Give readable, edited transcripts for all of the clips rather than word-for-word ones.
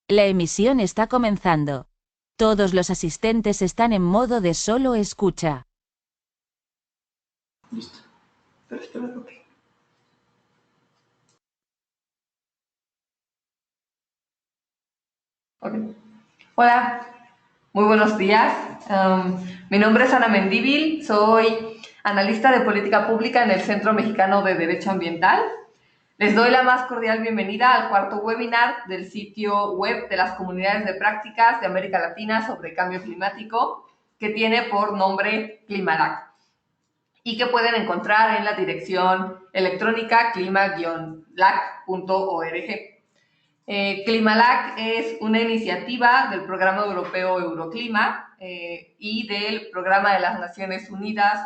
La emisión está comenzando. Todos los asistentes están en modo de solo escucha. Listo. Pero espera, ok. Ok. Hola, muy buenos días. Mi nombre es Ana Mendívil, soy analista de política pública en el Centro Mexicano de Derecho Ambiental. Les doy la más cordial bienvenida al cuarto webinar del sitio web de las comunidades de prácticas de América Latina sobre cambio climático, que tiene por nombre Climalac, y que pueden encontrar en la dirección electrónica clima-lac.org. Climalac es una iniciativa del Programa Europeo Euroclima y del Programa de las Naciones Unidas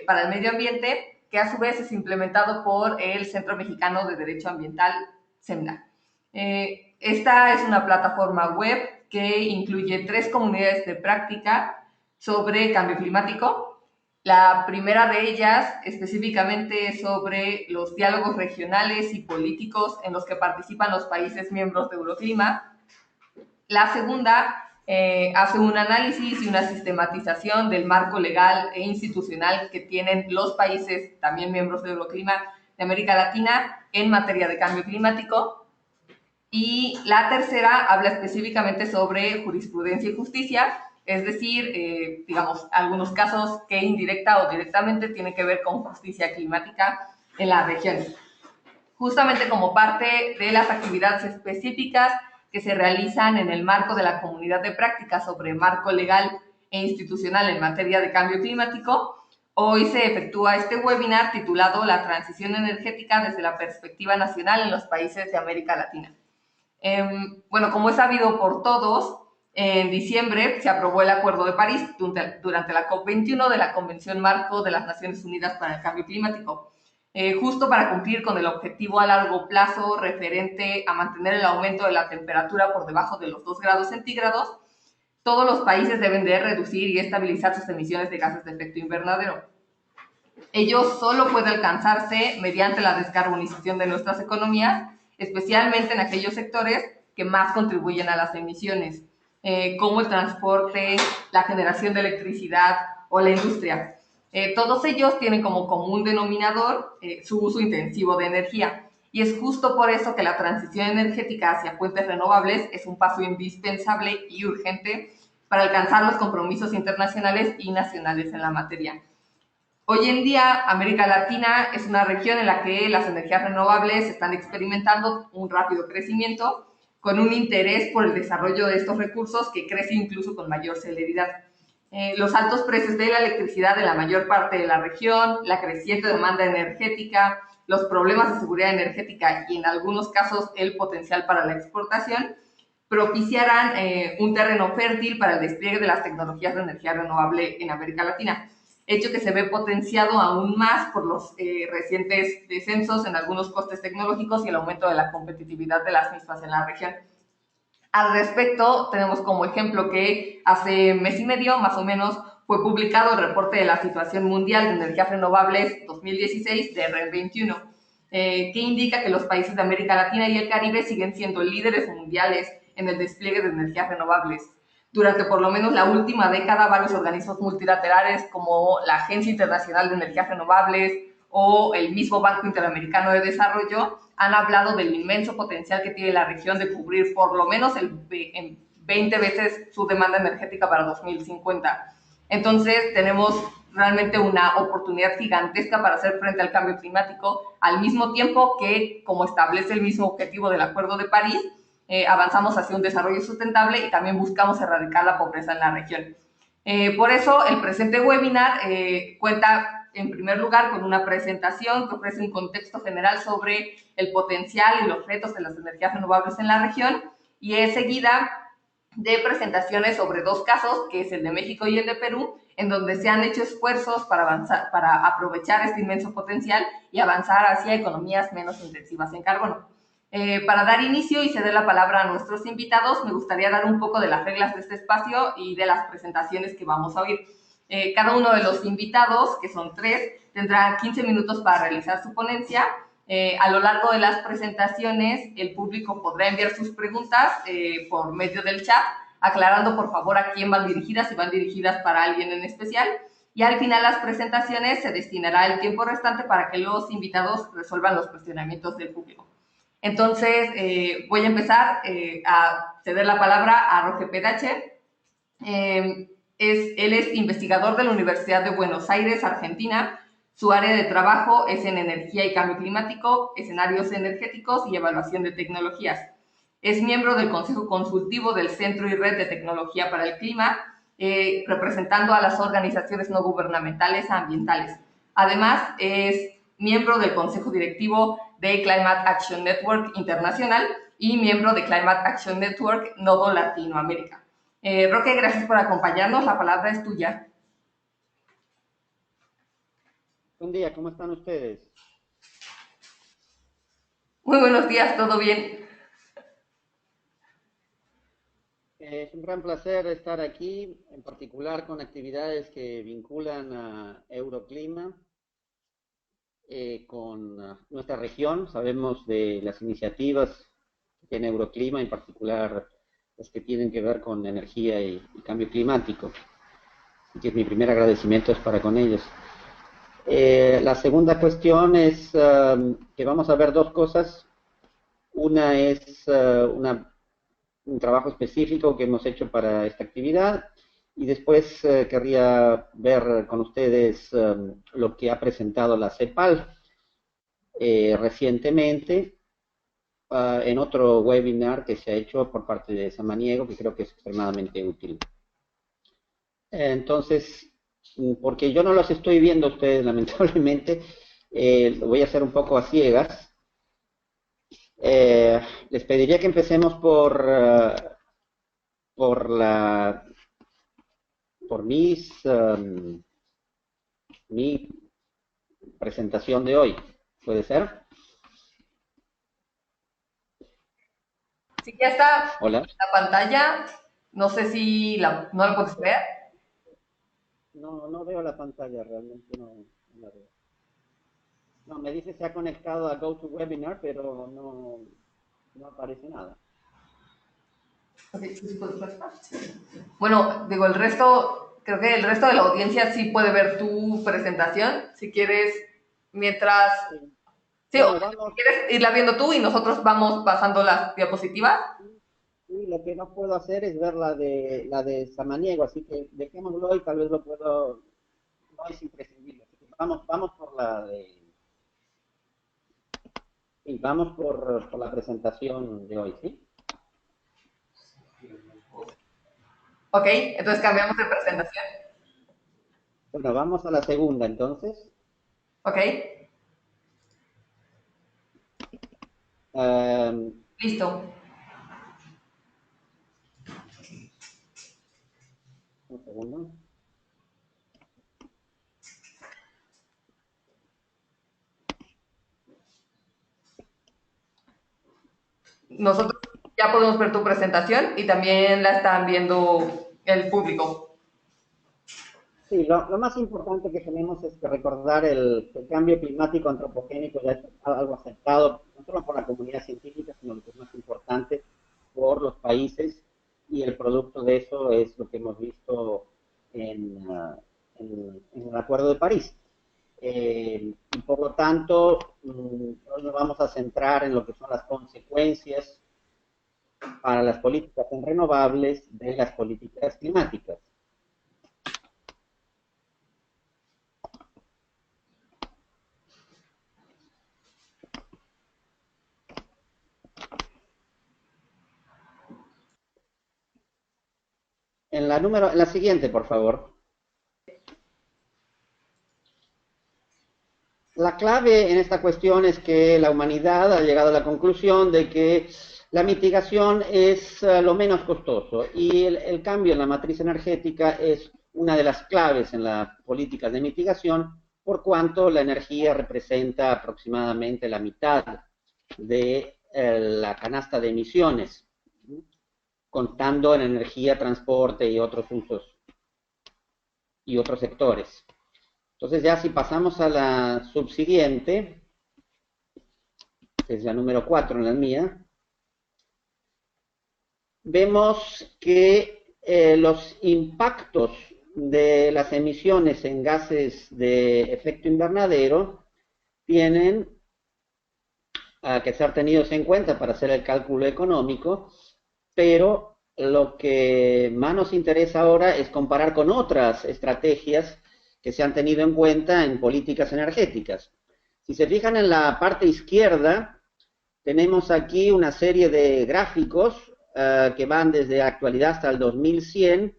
para el Medio Ambiente, que a su vez es implementado por el Centro Mexicano de Derecho Ambiental, CEMNAC. Esta es una plataforma web que incluye 3 comunidades de práctica sobre cambio climático. La primera de ellas específicamente es sobre los diálogos regionales y políticos en los que participan los países miembros de Euroclima. La segunda hace un análisis y una sistematización del marco legal e institucional que tienen los países también miembros de Euroclima de América Latina en materia de cambio climático. Y la tercera habla específicamente sobre jurisprudencia y justicia, es decir, digamos, algunos casos que indirecta o directamente tienen que ver con justicia climática en la región. Justamente como parte de las actividades específicas que se realizan en el marco de la comunidad de práctica sobre marco legal e institucional en materia de cambio climático, hoy se efectúa este webinar titulado La transición energética desde la perspectiva nacional en los países de América Latina. Bueno, como es sabido por todos, en diciembre se aprobó el Acuerdo de París durante la COP21 de la Convención Marco de las Naciones Unidas para el Cambio Climático, justo para cumplir con el objetivo a largo plazo referente a mantener el aumento de la temperatura por debajo de los 2 grados centígrados. Todos los países deben de reducir y estabilizar sus emisiones de gases de efecto invernadero. Ello solo puede alcanzarse mediante la descarbonización de nuestras economías, especialmente en aquellos sectores que más contribuyen a las emisiones, como el transporte, la generación de electricidad o la industria. Todos ellos tienen como común denominador su uso intensivo de energía, y es justo por eso que la transición energética hacia fuentes renovables es un paso indispensable y urgente para alcanzar los compromisos internacionales y nacionales en la materia. Hoy en día, América Latina es una región en la que las energías renovables están experimentando un rápido crecimiento, con un interés por el desarrollo de estos recursos que crece incluso con mayor celeridad. Los altos precios de la electricidad en la mayor parte de la región, la creciente demanda energética, los problemas de seguridad energética y en algunos casos el potencial para la exportación, propiciarán un terreno fértil para el despliegue de las tecnologías de energía renovable en América Latina, hecho que se ve potenciado aún más por los recientes descensos en algunos costes tecnológicos y el aumento de la competitividad de las mismas en la región. Al respecto, tenemos como ejemplo que hace mes y medio, más o menos, fue publicado el reporte de la situación mundial de energías renovables 2016 de REN 21, que indica que los países de América Latina y el Caribe siguen siendo líderes mundiales en el despliegue de energías renovables. Durante por lo menos la última década, varios organismos multilaterales como la Agencia Internacional de Energías Renovables o el mismo Banco Interamericano de Desarrollo han hablado del inmenso potencial que tiene la región de cubrir por lo menos en 20 veces su demanda energética para 2050. Entonces tenemos realmente una oportunidad gigantesca para hacer frente al cambio climático, al mismo tiempo que, como establece el mismo objetivo del Acuerdo de París, avanzamos hacia un desarrollo sustentable y también buscamos erradicar la pobreza en la región. Por eso, el presente webinar cuenta, en primer lugar, con una presentación que ofrece un contexto general sobre el potencial y los retos de las energías renovables en la región, y es seguida de presentaciones sobre 2 casos, que es el de México y el de Perú, en donde se han hecho esfuerzos para avanzar, para aprovechar este inmenso potencial y avanzar hacia economías menos intensivas en carbono. Para dar inicio y ceder la palabra a nuestros invitados, me gustaría dar un poco de las reglas de este espacio y de las presentaciones que vamos a oír. Cada uno de los invitados, que son 3, tendrá 15 minutos para realizar su ponencia, A lo largo de las presentaciones, el público podrá enviar sus preguntas por medio del chat, aclarando por favor a quién van dirigidas, si van dirigidas para alguien en especial. Y al final de las presentaciones se destinará el tiempo restante para que los invitados resuelvan los cuestionamientos del público. Entonces, voy a empezar a ceder la palabra a Roge Pedache. Él es investigador de la Universidad de Buenos Aires, Argentina. Su área de trabajo es en energía y cambio climático, escenarios energéticos y evaluación de tecnologías. Es miembro del Consejo Consultivo del Centro y Red de Tecnología para el Clima, representando a las organizaciones no gubernamentales ambientales. Además, es miembro del Consejo Directivo de Climate Action Network Internacional y miembro de Climate Action Network Nodo Latinoamérica. Roque, gracias por acompañarnos. La palabra es tuya. Buen día, ¿cómo están ustedes? Muy buenos días, ¿todo bien? Es un gran placer estar aquí, en particular con actividades que vinculan a Euroclima con nuestra región. Sabemos de las iniciativas que tiene Euroclima, en particular las que tienen que ver con energía y cambio climático. Así que mi primer agradecimiento es para con ellos. La segunda cuestión es que vamos a ver dos cosas. Una es un trabajo específico que hemos hecho para esta actividad y después querría ver con ustedes lo que ha presentado la CEPAL recientemente en otro webinar que se ha hecho por parte de Samaniego, que creo que es extremadamente útil. Entonces, porque yo no los estoy viendo a ustedes, lamentablemente, lo voy a hacer un poco a ciegas. Les pediría que empecemos por mi presentación de hoy. ¿Puede ser? Sí, ya está. Hola. La pantalla. No sé si no la puedes ver. No veo la pantalla, realmente no la veo. No, me dice se ha conectado a GoToWebinar, pero no aparece nada. Bueno, digo, creo que el resto de la audiencia sí puede ver tu presentación. Si quieres, mientras... Sí, Bueno, o si quieres irla viendo tú y nosotros vamos pasando las diapositivas. Sí, lo que no puedo hacer es ver la de Samaniego, así que dejémoslo y tal vez lo puedo... No es imprescindible. Así que vamos por la de... Sí, vamos por la presentación de hoy, ¿sí? Ok, entonces cambiamos de presentación. Bueno, vamos a la segunda, entonces. Ok. Listo. Un segundo. Nosotros ya podemos ver tu presentación y también la están viendo el público. Sí, lo más importante que tenemos es que recordar el cambio climático antropogénico ya es algo aceptado, no solo por la comunidad científica, sino lo que es más importante, por los países, y el producto de eso es lo que hemos visto en el Acuerdo de París. Y por lo tanto, hoy nos vamos a centrar en lo que son las consecuencias para las políticas en renovables de las políticas climáticas. En la siguiente, por favor. La clave en esta cuestión es que la humanidad ha llegado a la conclusión de que la mitigación es lo menos costoso y el cambio en la matriz energética es una de las claves en las políticas de mitigación, por cuanto la energía representa aproximadamente la mitad de la canasta de emisiones, contando en energía, transporte y otros usos y otros sectores. Entonces ya si pasamos a la subsiguiente, es la número 4 en la mía, vemos que los impactos de las emisiones en gases de efecto invernadero tienen que ser tenidos en cuenta para hacer el cálculo económico, pero lo que más nos interesa ahora es comparar con otras estrategias que se han tenido en cuenta en políticas energéticas. Si se fijan en la parte izquierda, tenemos aquí una serie de gráficos que van desde la actualidad hasta el 2100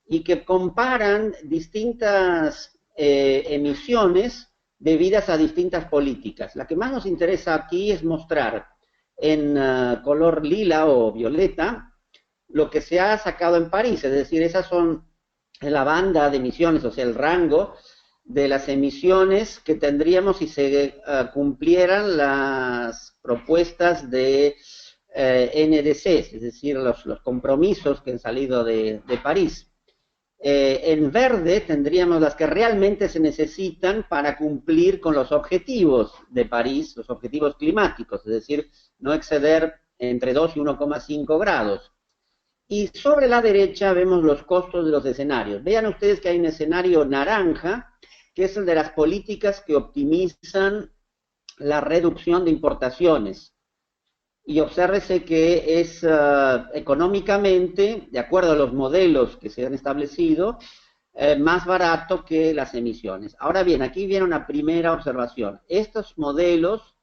y que comparan distintas emisiones debidas a distintas políticas. La que más nos interesa aquí es mostrar en color lila o violeta lo que se ha sacado en París, es decir, esas son la banda de emisiones, o sea, el rango de las emisiones que tendríamos si se cumplieran las propuestas de NDC, es decir, los compromisos que han salido de París. En verde tendríamos las que realmente se necesitan para cumplir con los objetivos de París, los objetivos climáticos, es decir, no exceder entre 2 y 1,5 grados. Y sobre la derecha vemos los costos de los escenarios. Vean ustedes que hay un escenario naranja, que es el de las políticas que optimizan la reducción de importaciones. Y obsérvese que es económicamente, de acuerdo a los modelos que se han establecido, más barato que las emisiones. Ahora bien, aquí viene una primera observación. Estos modelos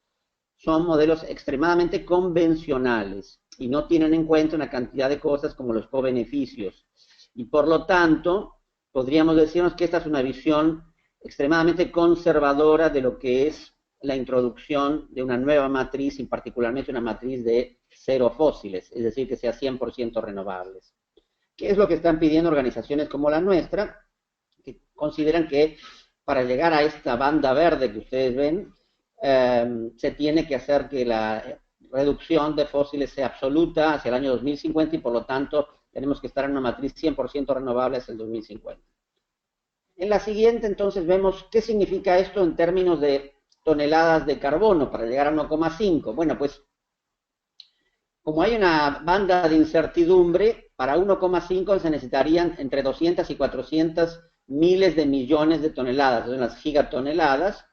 son modelos extremadamente convencionales y no tienen en cuenta una cantidad de cosas como los cobeneficios. Y por lo tanto, podríamos decirnos que esta es una visión extremadamente conservadora de lo que es la introducción de una nueva matriz, y particularmente una matriz de cero fósiles, es decir, que sea 100% renovables. ¿Qué es lo que están pidiendo organizaciones como la nuestra? Que consideran que para llegar a esta banda verde que ustedes ven, se tiene que hacer que la reducción de fósiles sea absoluta hacia el año 2050 y por lo tanto tenemos que estar en una matriz 100% renovable hacia el 2050. En la siguiente entonces vemos qué significa esto en términos de toneladas de carbono para llegar a 1,5. Bueno, pues como hay una banda de incertidumbre, para 1,5 se necesitarían entre 200 y 400 miles de millones de toneladas, son las gigatoneladas,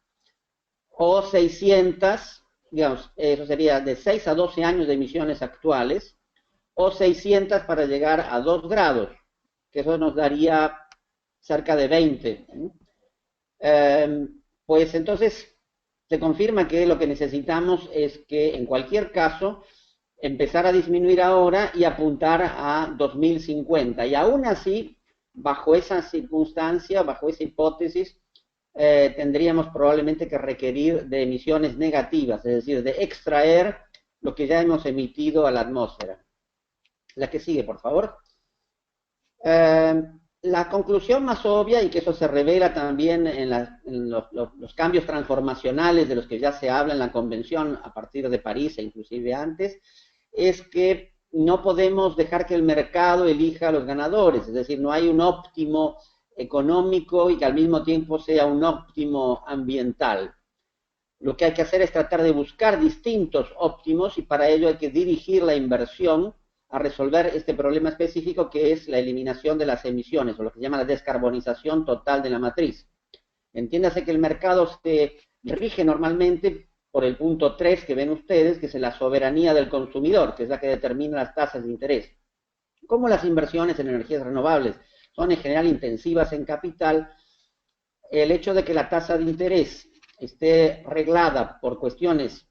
o 600, digamos, eso sería de 6 a 12 años de emisiones actuales, o 600 para llegar a 2 grados, que eso nos daría cerca de 20. Pues entonces se confirma que lo que necesitamos es que en cualquier caso empezar a disminuir ahora y apuntar a 2050. Y aún así, bajo esa circunstancia, bajo esa hipótesis, tendríamos probablemente que requerir de emisiones negativas, es decir, de extraer lo que ya hemos emitido a la atmósfera. La que sigue, por favor. La conclusión más obvia, y que eso se revela también en los cambios transformacionales de los que ya se habla en la convención a partir de París e inclusive antes, es que no podemos dejar que el mercado elija a los ganadores, es decir, no hay un óptimo económico y que al mismo tiempo sea un óptimo ambiental. Lo que hay que hacer es tratar de buscar distintos óptimos y para ello hay que dirigir la inversión a resolver este problema específico que es la eliminación de las emisiones, o lo que se llama la descarbonización total de la matriz. Entiéndase que el mercado se rige normalmente por el punto 3 que ven ustedes, que es la soberanía del consumidor, que es la que determina las tasas de interés. Como las inversiones en energías renovables son en general intensivas en capital, el hecho de que la tasa de interés esté reglada por cuestiones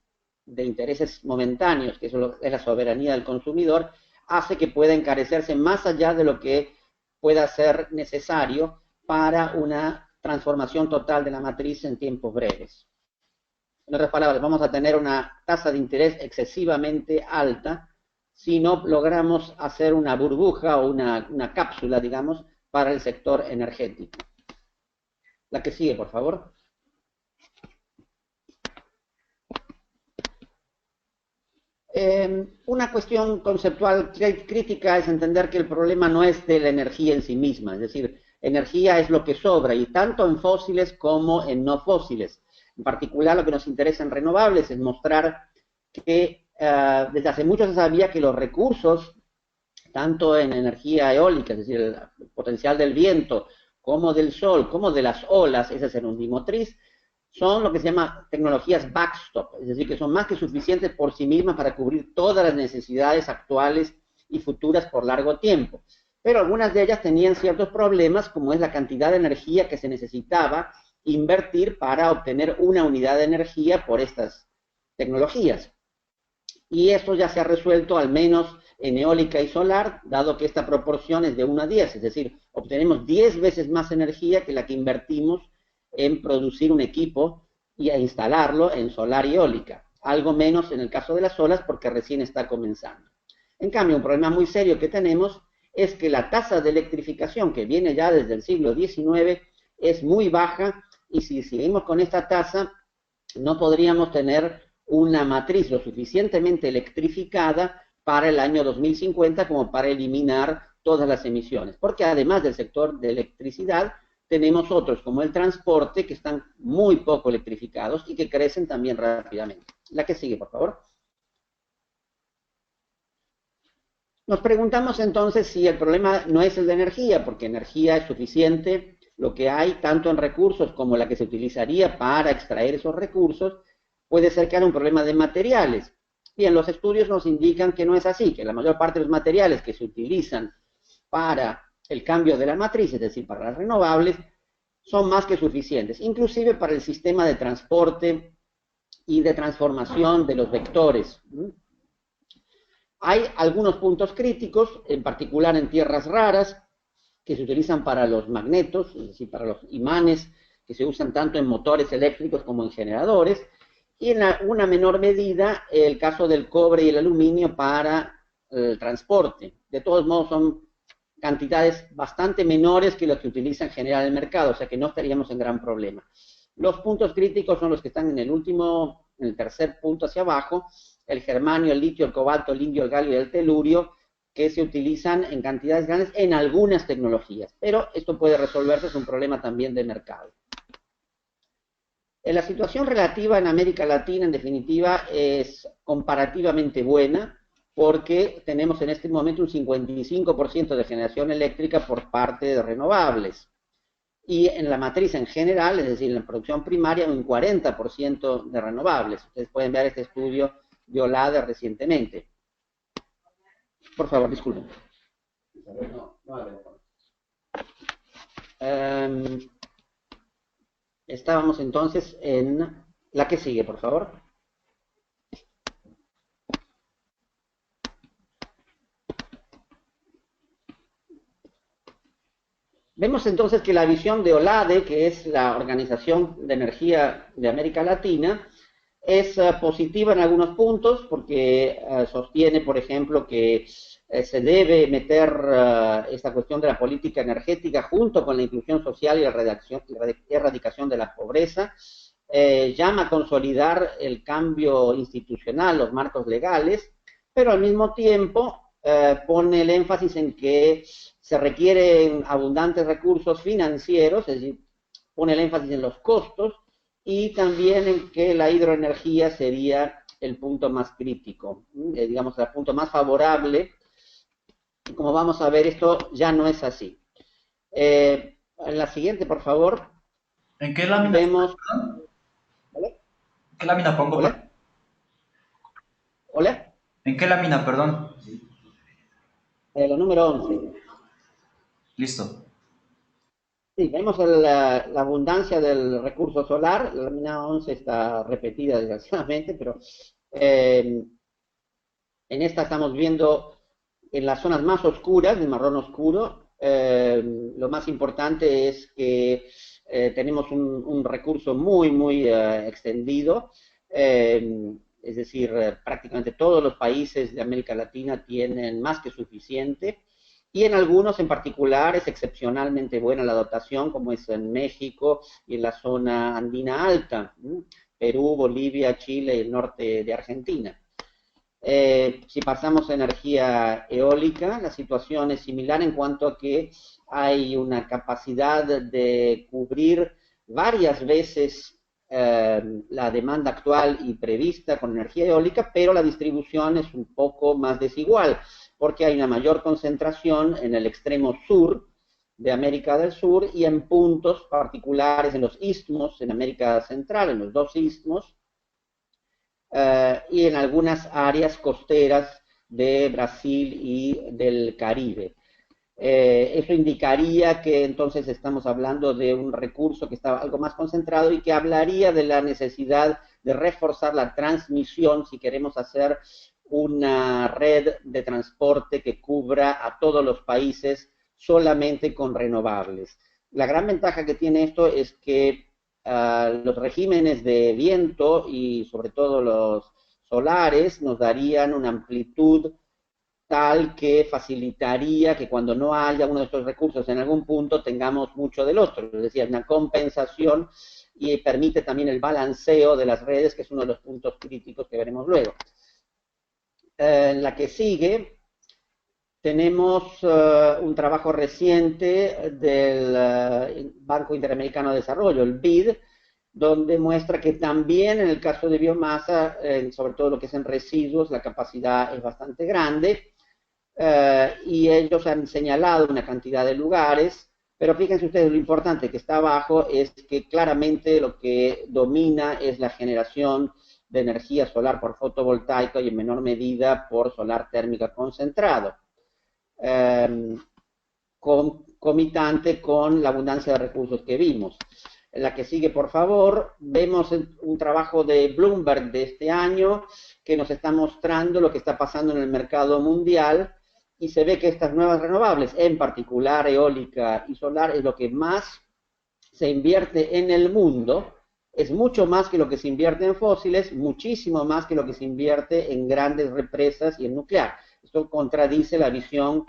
de intereses momentáneos, que eso es la soberanía del consumidor, hace que pueda encarecerse más allá de lo que pueda ser necesario para una transformación total de la matriz en tiempos breves. En otras palabras, vamos a tener una tasa de interés excesivamente alta si no logramos hacer una burbuja o una cápsula, digamos, para el sector energético. La que sigue, por favor. Una cuestión conceptual crítica es entender que el problema no es de la energía en sí misma, es decir, energía es lo que sobra, y tanto en fósiles como en no fósiles. En particular, lo que nos interesa en renovables es mostrar que desde hace mucho se sabía que los recursos, tanto en energía eólica, es decir, el potencial del viento, como del sol, como de las olas, esa es en unimotriz, son lo que se llama tecnologías backstop, es decir, que son más que suficientes por sí mismas para cubrir todas las necesidades actuales y futuras por largo tiempo. Pero algunas de ellas tenían ciertos problemas, como es la cantidad de energía que se necesitaba invertir para obtener una unidad de energía por estas tecnologías. Y esto ya se ha resuelto al menos en eólica y solar, dado que esta proporción es de 1 a 10, es decir, obtenemos 10 veces más energía que la que invertimos en producir un equipo y a instalarlo en solar y eólica. Algo menos en el caso de las olas porque recién está comenzando. En cambio, un problema muy serio que tenemos es que la tasa de electrificación, que viene ya desde el siglo XIX, es muy baja, y si seguimos con esta tasa, no podríamos tener una matriz lo suficientemente electrificada para el año 2050 como para eliminar todas las emisiones. Porque además del sector de electricidad, tenemos otros como el transporte que están muy poco electrificados y que crecen también rápidamente. La que sigue, por favor. Nos preguntamos entonces si el problema no es el de energía, porque energía es suficiente, lo que hay tanto en recursos como la que se utilizaría para extraer esos recursos. Puede ser que haya un problema de materiales. Bien, los estudios nos indican que no es así, que la mayor parte de los materiales que se utilizan para el cambio de la matriz, es decir, para las renovables, son más que suficientes, inclusive para el sistema de transporte y de transformación de los vectores. Hay algunos puntos críticos, en particular en tierras raras, que se utilizan para los magnetos, es decir, para los imanes, que se usan tanto en motores eléctricos como en generadores, y en una menor medida el caso del cobre y el aluminio para el transporte. De todos modos son cantidades bastante menores que las que utiliza en general el mercado, o sea que no estaríamos en gran problema. Los puntos críticos son los que están en el tercer punto hacia abajo, el germanio, el litio, el cobalto, el indio, el galio y el telurio, que se utilizan en cantidades grandes en algunas tecnologías, pero esto puede resolverse, es un problema también de mercado. La situación relativa en América Latina, en definitiva, es comparativamente buena, porque tenemos en este momento un 55% de generación eléctrica por parte de renovables. Y en la matriz en general, es decir, en la producción primaria, un 40% de renovables. Ustedes pueden ver este estudio de Olade recientemente. Por favor, disculpen. Estábamos entonces en la que sigue, por favor. Vemos entonces que la visión de Olade, que es la Organización de Energía de América Latina, es positiva en algunos puntos, porque sostiene, por ejemplo, que se debe meter esta cuestión de la política energética junto con la inclusión social y la erradicación de la pobreza. Llama a consolidar el cambio institucional, los marcos legales, pero al mismo tiempo pone el énfasis en que se requieren abundantes recursos financieros, es decir, pone el énfasis en los costos, y también en que la hidroenergía sería el punto más crítico, digamos, el punto más favorable. Y como vamos a ver, esto ya no es así. En la siguiente, por favor. ¿En qué lámina? Vemos... ¿Vale? ¿Qué lámina pongo? ¿Hola? ¿Hola? ¿En qué lámina, perdón? La número 11. Listo. Sí, vemos la abundancia del recurso solar. La lámina 11 está repetida desgraciadamente, pero en esta estamos viendo en las zonas más oscuras, de marrón oscuro, lo más importante es que tenemos un recurso muy extendido, es decir, prácticamente todos los países de América Latina tienen más que suficiente, y en algunos en particular es excepcionalmente buena la dotación, como es en México y en la zona andina alta, Perú, Bolivia, Chile y el norte de Argentina. Si pasamos a energía eólica, la situación es similar en cuanto a que hay una capacidad de cubrir varias veces la demanda actual y prevista con energía eólica, pero la distribución es un poco más desigual, porque hay una mayor concentración en el extremo sur de América del Sur y en puntos particulares en los istmos, en América Central, en los dos istmos, y en algunas áreas costeras de Brasil y del Caribe. Eso indicaría que entonces estamos hablando de un recurso que estaba algo más concentrado y que hablaría de la necesidad de reforzar la transmisión si queremos hacer una red de transporte que cubra a todos los países solamente con renovables. La gran ventaja que tiene esto es que los regímenes de viento y sobre todo los solares nos darían una amplitud tal que facilitaría que cuando no haya uno de estos recursos en algún punto tengamos mucho del otro, es decir, una compensación y permite también el balanceo de las redes, que es uno de los puntos críticos que veremos luego. En la que sigue tenemos un trabajo reciente del Banco Interamericano de Desarrollo, el BID, donde muestra que también en el caso de biomasa, sobre todo lo que es en residuos, la capacidad es bastante grande, y ellos han señalado una cantidad de lugares, pero fíjense ustedes, lo importante que está abajo es que claramente lo que domina es la generación de energía solar por fotovoltaica y en menor medida por solar térmica concentrado, concomitante con la abundancia de recursos que vimos. En la que sigue, por favor, vemos un trabajo de Bloomberg de este año que nos está mostrando lo que está pasando en el mercado mundial y se ve que estas nuevas renovables, en particular eólica y solar, es lo que más se invierte en el mundo. Es mucho más que lo que se invierte en fósiles, muchísimo más que lo que se invierte en grandes represas y en nuclear. Esto contradice la visión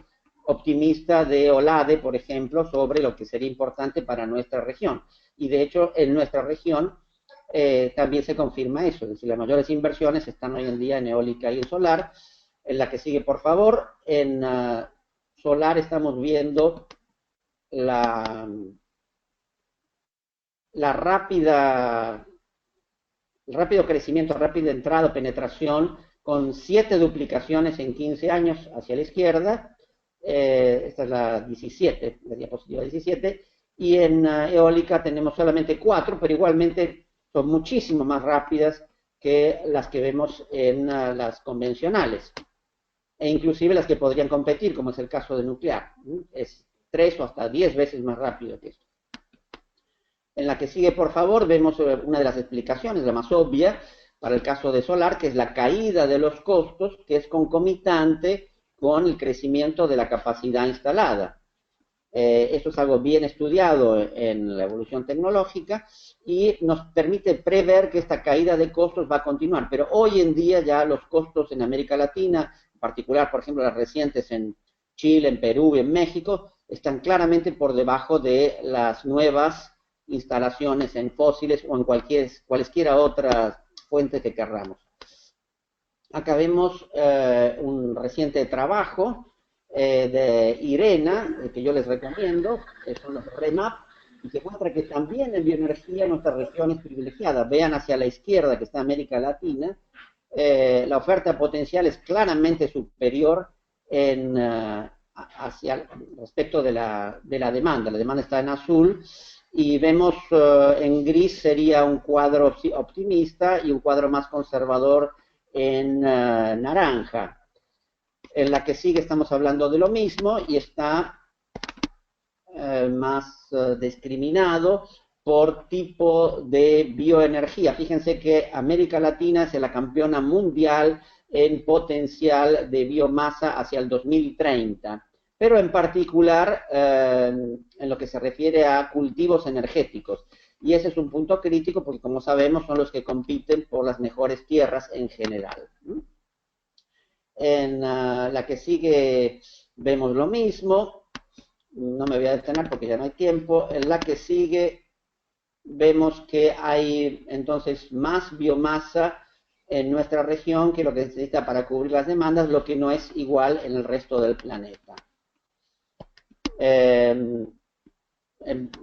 optimista de OLADE, por ejemplo, sobre lo que sería importante para nuestra región. Y de hecho, en nuestra región también se confirma eso, es decir, las mayores inversiones están hoy en día en eólica y en solar. En la que sigue, por favor, en solar estamos viendo el rápido crecimiento, rápida entrada, penetración, con 7 duplicaciones en 15 años hacia la izquierda. Esta es la 17, la diapositiva 17, y en eólica tenemos solamente 4, pero igualmente son muchísimo más rápidas que las que vemos en las convencionales, e inclusive las que podrían competir, como es el caso de nuclear. Es 3 o hasta 10 veces más rápido que esto. En la que sigue, por favor, vemos una de las explicaciones, la más obvia, para el caso de solar, que es la caída de los costos, que es concomitante con el crecimiento de la capacidad instalada. Esto es algo bien estudiado en la evolución tecnológica y nos permite prever que esta caída de costos va a continuar. Pero hoy en día ya los costos en América Latina, en particular, por ejemplo, las recientes en Chile, en Perú y en México, están claramente por debajo de las nuevas instalaciones en fósiles o en cualesquiera otras fuentes que querramos. Acá vemos un reciente trabajo de IRENA, que yo les recomiendo, que son los REMAP, y que muestra que también en bioenergía nuestra región es privilegiada. Vean hacia la izquierda, que está América Latina, la oferta potencial es claramente superior respecto de la demanda. La demanda está en azul, y vemos en gris sería un cuadro optimista y un cuadro más conservador en naranja. En la que sigue estamos hablando de lo mismo y está más discriminado por tipo de bioenergía. Fíjense que América Latina es la campeona mundial en potencial de biomasa hacia el 2030, pero en particular en lo que se refiere a cultivos energéticos. Y ese es un punto crítico porque, como sabemos, son los que compiten por las mejores tierras en general. En la que sigue vemos lo mismo, no me voy a detener porque ya no hay tiempo. En la que sigue vemos que hay entonces más biomasa en nuestra región que lo que se necesita para cubrir las demandas, lo que no es igual en el resto del planeta.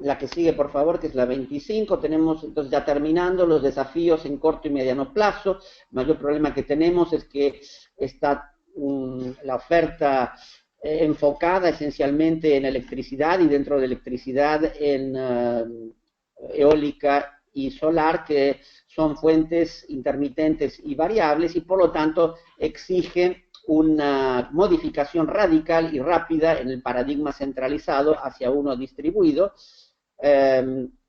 La que sigue, por favor, que es la 25, tenemos entonces ya terminando los desafíos en corto y mediano plazo. El mayor problema que tenemos es que está la oferta enfocada esencialmente en electricidad y dentro de electricidad en eólica y solar, que son fuentes intermitentes y variables y por lo tanto exigen una modificación radical y rápida en el paradigma centralizado hacia uno distribuido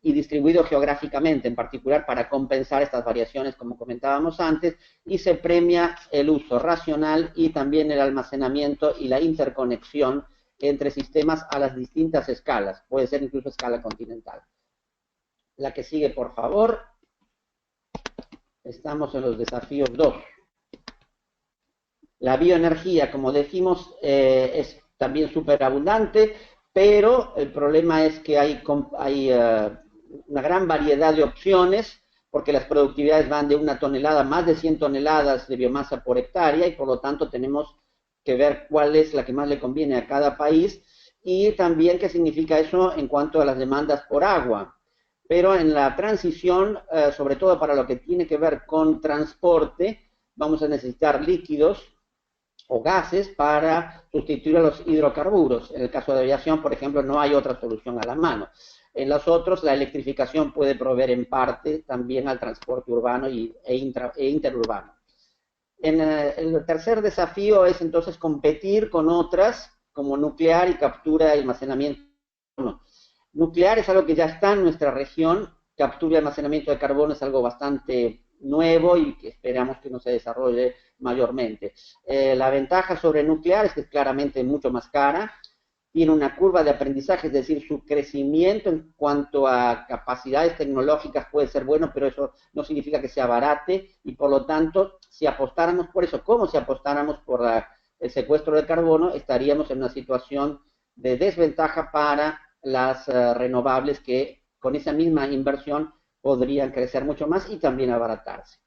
y distribuido geográficamente, en particular para compensar estas variaciones, como comentábamos antes, y se premia el uso racional y también el almacenamiento y la interconexión entre sistemas a las distintas escalas, puede ser incluso escala continental. La que sigue, por favor. Estamos en los desafíos 2. La bioenergía, como decimos, es también súper abundante, pero el problema es que hay una gran variedad de opciones, porque las productividades van de 1 tonelada a más de 100 toneladas de biomasa por hectárea, y por lo tanto tenemos que ver cuál es la que más le conviene a cada país, y también qué significa eso en cuanto a las demandas por agua. Pero en la transición, sobre todo para lo que tiene que ver con transporte, vamos a necesitar líquidos o gases para sustituir a los hidrocarburos. En el caso de aviación, por ejemplo, no hay otra solución a la mano. En los otros, la electrificación puede proveer en parte también al transporte urbano e interurbano. El tercer desafío es entonces competir con otras, como nuclear y captura y almacenamiento. Nuclear es algo que ya está en nuestra región, captura y almacenamiento de carbono es algo bastante nuevo y que esperamos que no se desarrolle mayormente. La ventaja sobre nuclear es que es claramente mucho más cara, tiene una curva de aprendizaje, es decir, su crecimiento en cuanto a capacidades tecnológicas puede ser bueno, pero eso no significa que sea barate, y por lo tanto, si apostáramos por eso, como si apostáramos por el secuestro de carbono, estaríamos en una situación de desventaja para las renovables, que con esa misma inversión podrían crecer mucho más y también abaratarse.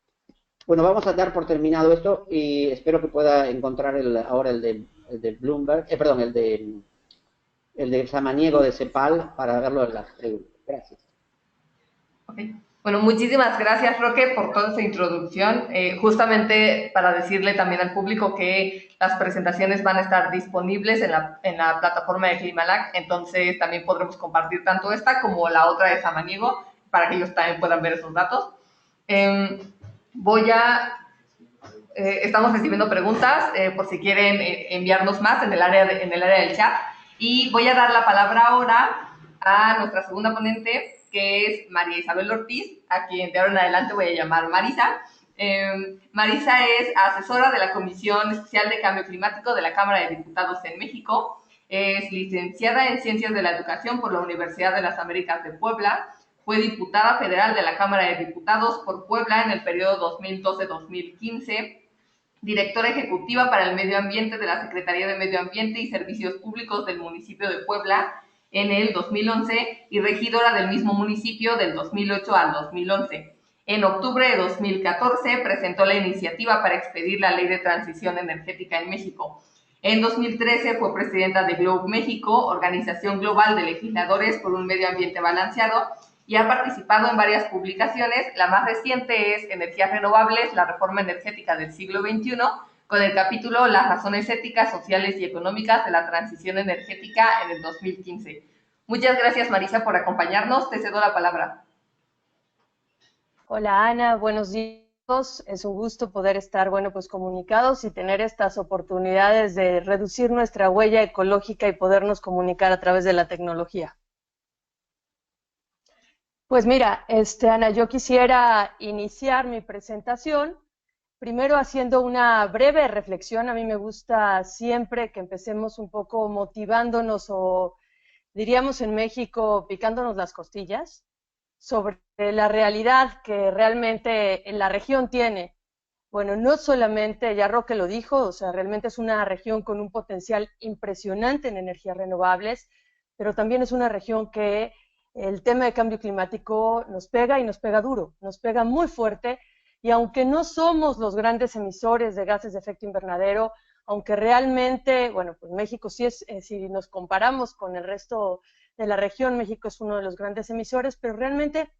Bueno, vamos a dar por terminado esto y espero que pueda encontrar ahora el de Bloomberg, perdón, el de Samaniego de CEPAL para verlo en las preguntas. Gracias. Okay. Bueno, muchísimas gracias, Roque, por toda esta introducción. Justamente para decirle también al público que las presentaciones van a estar disponibles en la plataforma de Climalac, entonces también podremos compartir tanto esta como la otra de Samaniego para que ellos también puedan ver esos datos. Estamos recibiendo preguntas por si quieren enviarnos más en el área del chat, y voy a dar la palabra ahora a nuestra segunda ponente, que es María Isabel Ortiz, a quien de ahora en adelante voy a llamar Marisa. Marisa es asesora de la Comisión Especial de Cambio Climático de la Cámara de Diputados en México, es licenciada en Ciencias de la Educación por la Universidad de las Américas de Puebla, fue diputada federal de la Cámara de Diputados por Puebla en el periodo 2012-2015, directora ejecutiva para el medio ambiente de la Secretaría de Medio Ambiente y Servicios Públicos del municipio de Puebla en el 2011 y regidora del mismo municipio del 2008 al 2011. En octubre de 2014 presentó la iniciativa para expedir la Ley de Transición Energética en México. En 2013 fue presidenta de Globe México, organización global de legisladores por un medio ambiente balanceado, y ha participado en varias publicaciones. La más reciente es Energías Renovables, la reforma energética del siglo XXI, con el capítulo Las razones éticas, sociales y económicas de la transición energética en el 2015. Muchas gracias, Marisa, por acompañarnos. Te cedo la palabra. Hola, Ana. Buenos días. Es un gusto poder estar, pues comunicados y tener estas oportunidades de reducir nuestra huella ecológica y podernos comunicar a través de la tecnología. Pues mira, Ana, yo quisiera iniciar mi presentación primero haciendo una breve reflexión. A mí me gusta siempre que empecemos un poco motivándonos, o diríamos en México, picándonos las costillas, sobre la realidad que realmente la región tiene. Bueno, no solamente, ya Roque lo dijo, o sea, realmente es una región con un potencial impresionante en energías renovables, pero también es una región que el tema de cambio climático nos pega, y nos pega duro, nos pega muy fuerte, y aunque no somos los grandes emisores de gases de efecto invernadero, aunque realmente, bueno, pues México sí es, si nos comparamos con el resto de la región, México es uno de los grandes emisores, pero realmente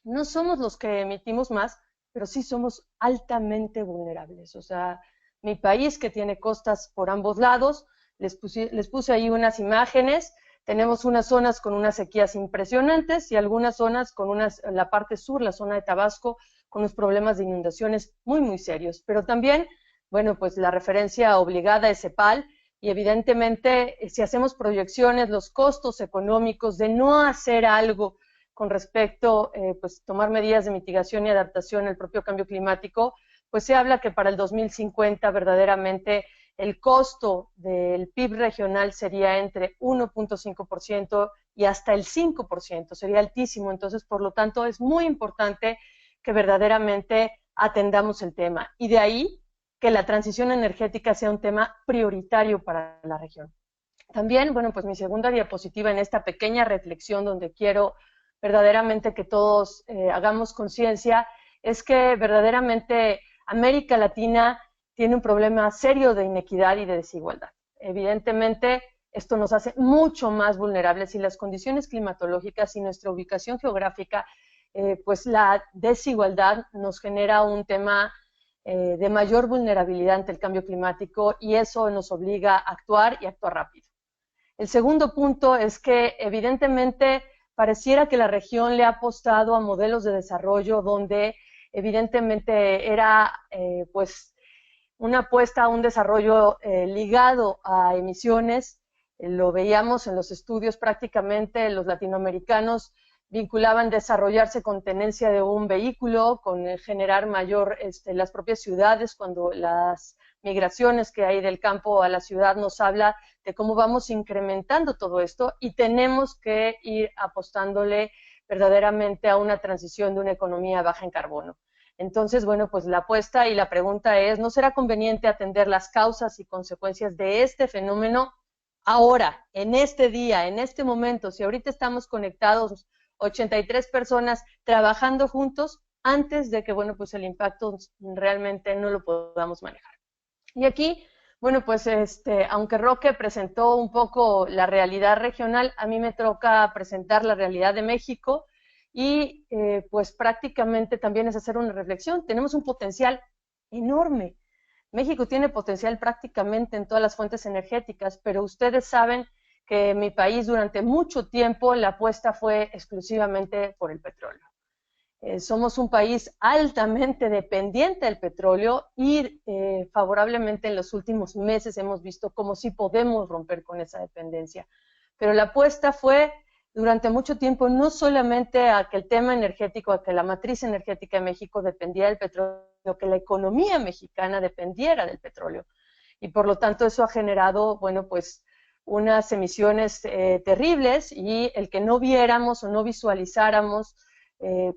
no somos los que emitimos más, pero sí somos altamente vulnerables. O sea, mi país, que tiene costas por ambos lados, les puse ahí unas imágenes. Tenemos unas zonas con unas sequías impresionantes y algunas zonas con la parte sur, la zona de Tabasco, con unos problemas de inundaciones muy, muy serios. Pero también, bueno, pues la referencia obligada es CEPAL, y evidentemente, si hacemos proyecciones, los costos económicos de no hacer algo con respecto, pues tomar medidas de mitigación y adaptación al propio cambio climático, pues se habla que para el 2050 verdaderamente el costo del PIB regional sería entre 1.5% y hasta el 5%, sería altísimo. Entonces, por lo tanto, es muy importante que verdaderamente atendamos el tema. Y de ahí que la transición energética sea un tema prioritario para la región. También, bueno, pues mi segunda diapositiva en esta pequeña reflexión donde quiero verdaderamente que todos hagamos conciencia, es que verdaderamente América Latina tiene un problema serio de inequidad y de desigualdad. Evidentemente, esto nos hace mucho más vulnerables y las condiciones climatológicas y nuestra ubicación geográfica, pues la desigualdad nos genera un tema de mayor vulnerabilidad ante el cambio climático, y eso nos obliga a actuar y actuar rápido. El segundo punto es que evidentemente pareciera que la región le ha apostado a modelos de desarrollo donde evidentemente era pues una apuesta a un desarrollo ligado a emasiones. Lo veíamos en los estudios, prácticamente los latinoamericanos vinculaban desarrollarse con tenencia de un vehículo, con generar mayor, las propias ciudades, cuando las migraciones que hay del campo a la ciudad nos habla de cómo vamos incrementando todo esto, y tenemos que ir apostándole verdaderamente a una transición de una economía baja en carbono. Entonces, bueno, pues la apuesta y la pregunta es, ¿no será conveniente atender las causas y consecuencias de este fenómeno ahora, en este día, en este momento? Si ahorita estamos conectados 83 personas trabajando juntos, antes de que, bueno, pues el impacto realmente no lo podamos manejar. Y aquí, bueno, pues aunque Roque presentó un poco la realidad regional, a mí me toca presentar la realidad de México, y pues prácticamente también es hacer una reflexión. Tenemos un potencial enorme. México tiene potencial prácticamente en todas las fuentes energéticas, pero ustedes saben que en mi país durante mucho tiempo la apuesta fue exclusivamente por el petróleo. Somos un país altamente dependiente del petróleo, y favorablemente en los últimos meses hemos visto cómo sí podemos romper con esa dependencia. Pero la apuesta fue durante mucho tiempo no solamente a que el tema energético, a que la matriz energética de México dependiera del petróleo, sino que la economía mexicana dependiera del petróleo. Y por lo tanto eso ha generado, bueno, pues unas emisiones terribles, y el que no viéramos o no visualizáramos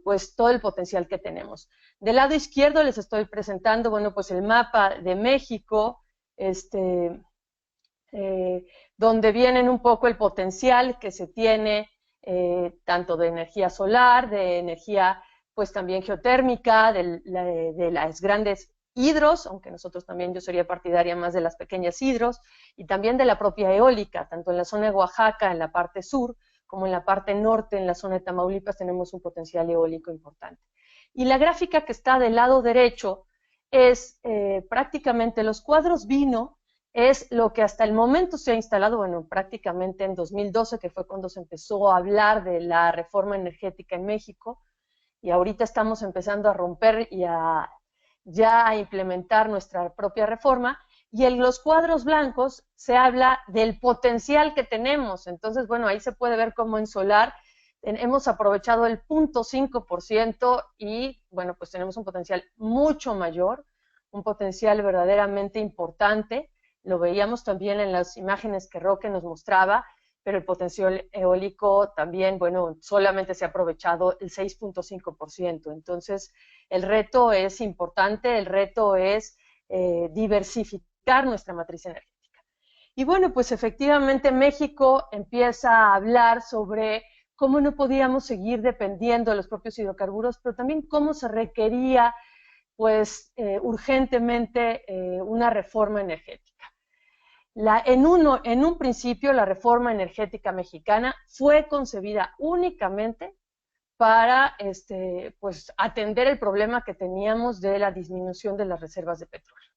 pues todo el potencial que tenemos. Del lado izquierdo les estoy presentando, bueno, pues el mapa de México, donde vienen un poco el potencial que se tiene, tanto de energía solar, de energía pues también geotérmica, de las grandes hidros, aunque nosotros también, yo sería partidaria más de las pequeñas hidros, y también de la propia eólica, tanto en la zona de Oaxaca, en la parte sur, como en la parte norte, en la zona de Tamaulipas, tenemos un potencial eólico importante. Y la gráfica que está del lado derecho es prácticamente los cuadros vino, es lo que hasta el momento se ha instalado, bueno, prácticamente en 2012, que fue cuando se empezó a hablar de la reforma energética en México, y ahorita estamos empezando a romper y ya a implementar nuestra propia reforma. Y en los cuadros blancos se habla del potencial que tenemos. Entonces, bueno, ahí se puede ver cómo en solar hemos aprovechado el 0.5%, y, bueno, pues tenemos un potencial mucho mayor, un potencial verdaderamente importante. Lo veíamos también en las imágenes que Roque nos mostraba, pero el potencial eólico también, bueno, solamente se ha aprovechado el 6.5%. Entonces, el reto es importante, el reto es diversificar nuestra matriz energética. Y bueno, pues efectivamente México empieza a hablar sobre cómo no podíamos seguir dependiendo de los propios hidrocarburos, pero también cómo se requería pues urgentemente una reforma energética. En un principio, la reforma energética mexicana fue concebida únicamente para pues, atender el problema que teníamos de la disminución de las reservas de petróleo.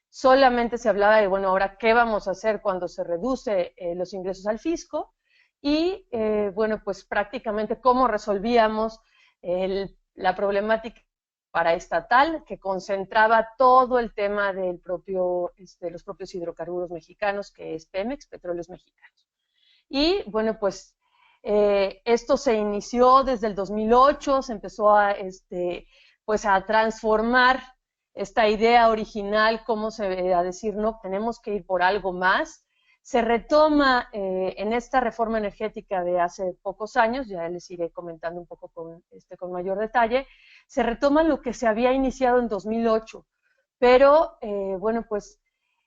Solamente se hablaba de, bueno, ahora, ¿qué vamos a hacer cuando se reduce los ingresos al fisco? Y, bueno, pues prácticamente cómo resolvíamos la problemática paraestatal que concentraba todo el tema del los propios hidrocarburos mexicanos, que es Pemex, Petróleos Mexicanos. Y, bueno, pues esto se inició desde el 2008, se empezó pues a transformar esta idea original, a decir, no, tenemos que ir por algo más. Se retoma en esta reforma energética de hace pocos años, ya les iré comentando un poco con mayor detalle, se retoma lo que se había iniciado en 2008, pero bueno, pues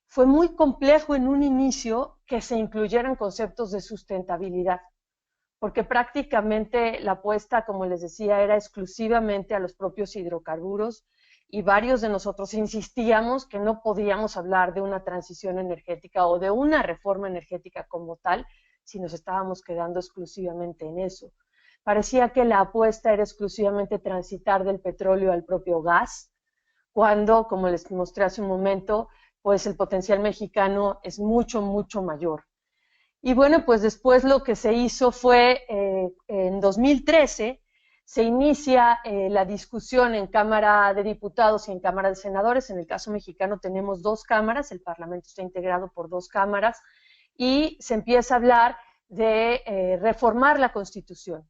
fue muy complejo en un inicio que se incluyeran conceptos de sustentabilidad, porque prácticamente la apuesta, como les decía, era exclusivamente a los propios hidrocarburos, y varios de nosotros insistíamos que no podíamos hablar de una transición energética o de una reforma energética como tal si nos estábamos quedando exclusivamente en eso. Parecía que la apuesta era exclusivamente transitar del petróleo al propio gas, cuando, como les mostré hace un momento, pues el potencial mexicano es mucho, mucho mayor. Y bueno, pues después lo que se hizo fue, en 2013, se inicia la discusión en Cámara de Diputados y en Cámara de Senadores. En el caso mexicano tenemos 2 cámaras, el Parlamento está integrado por 2 cámaras, y se empieza a hablar de reformar la Constitución.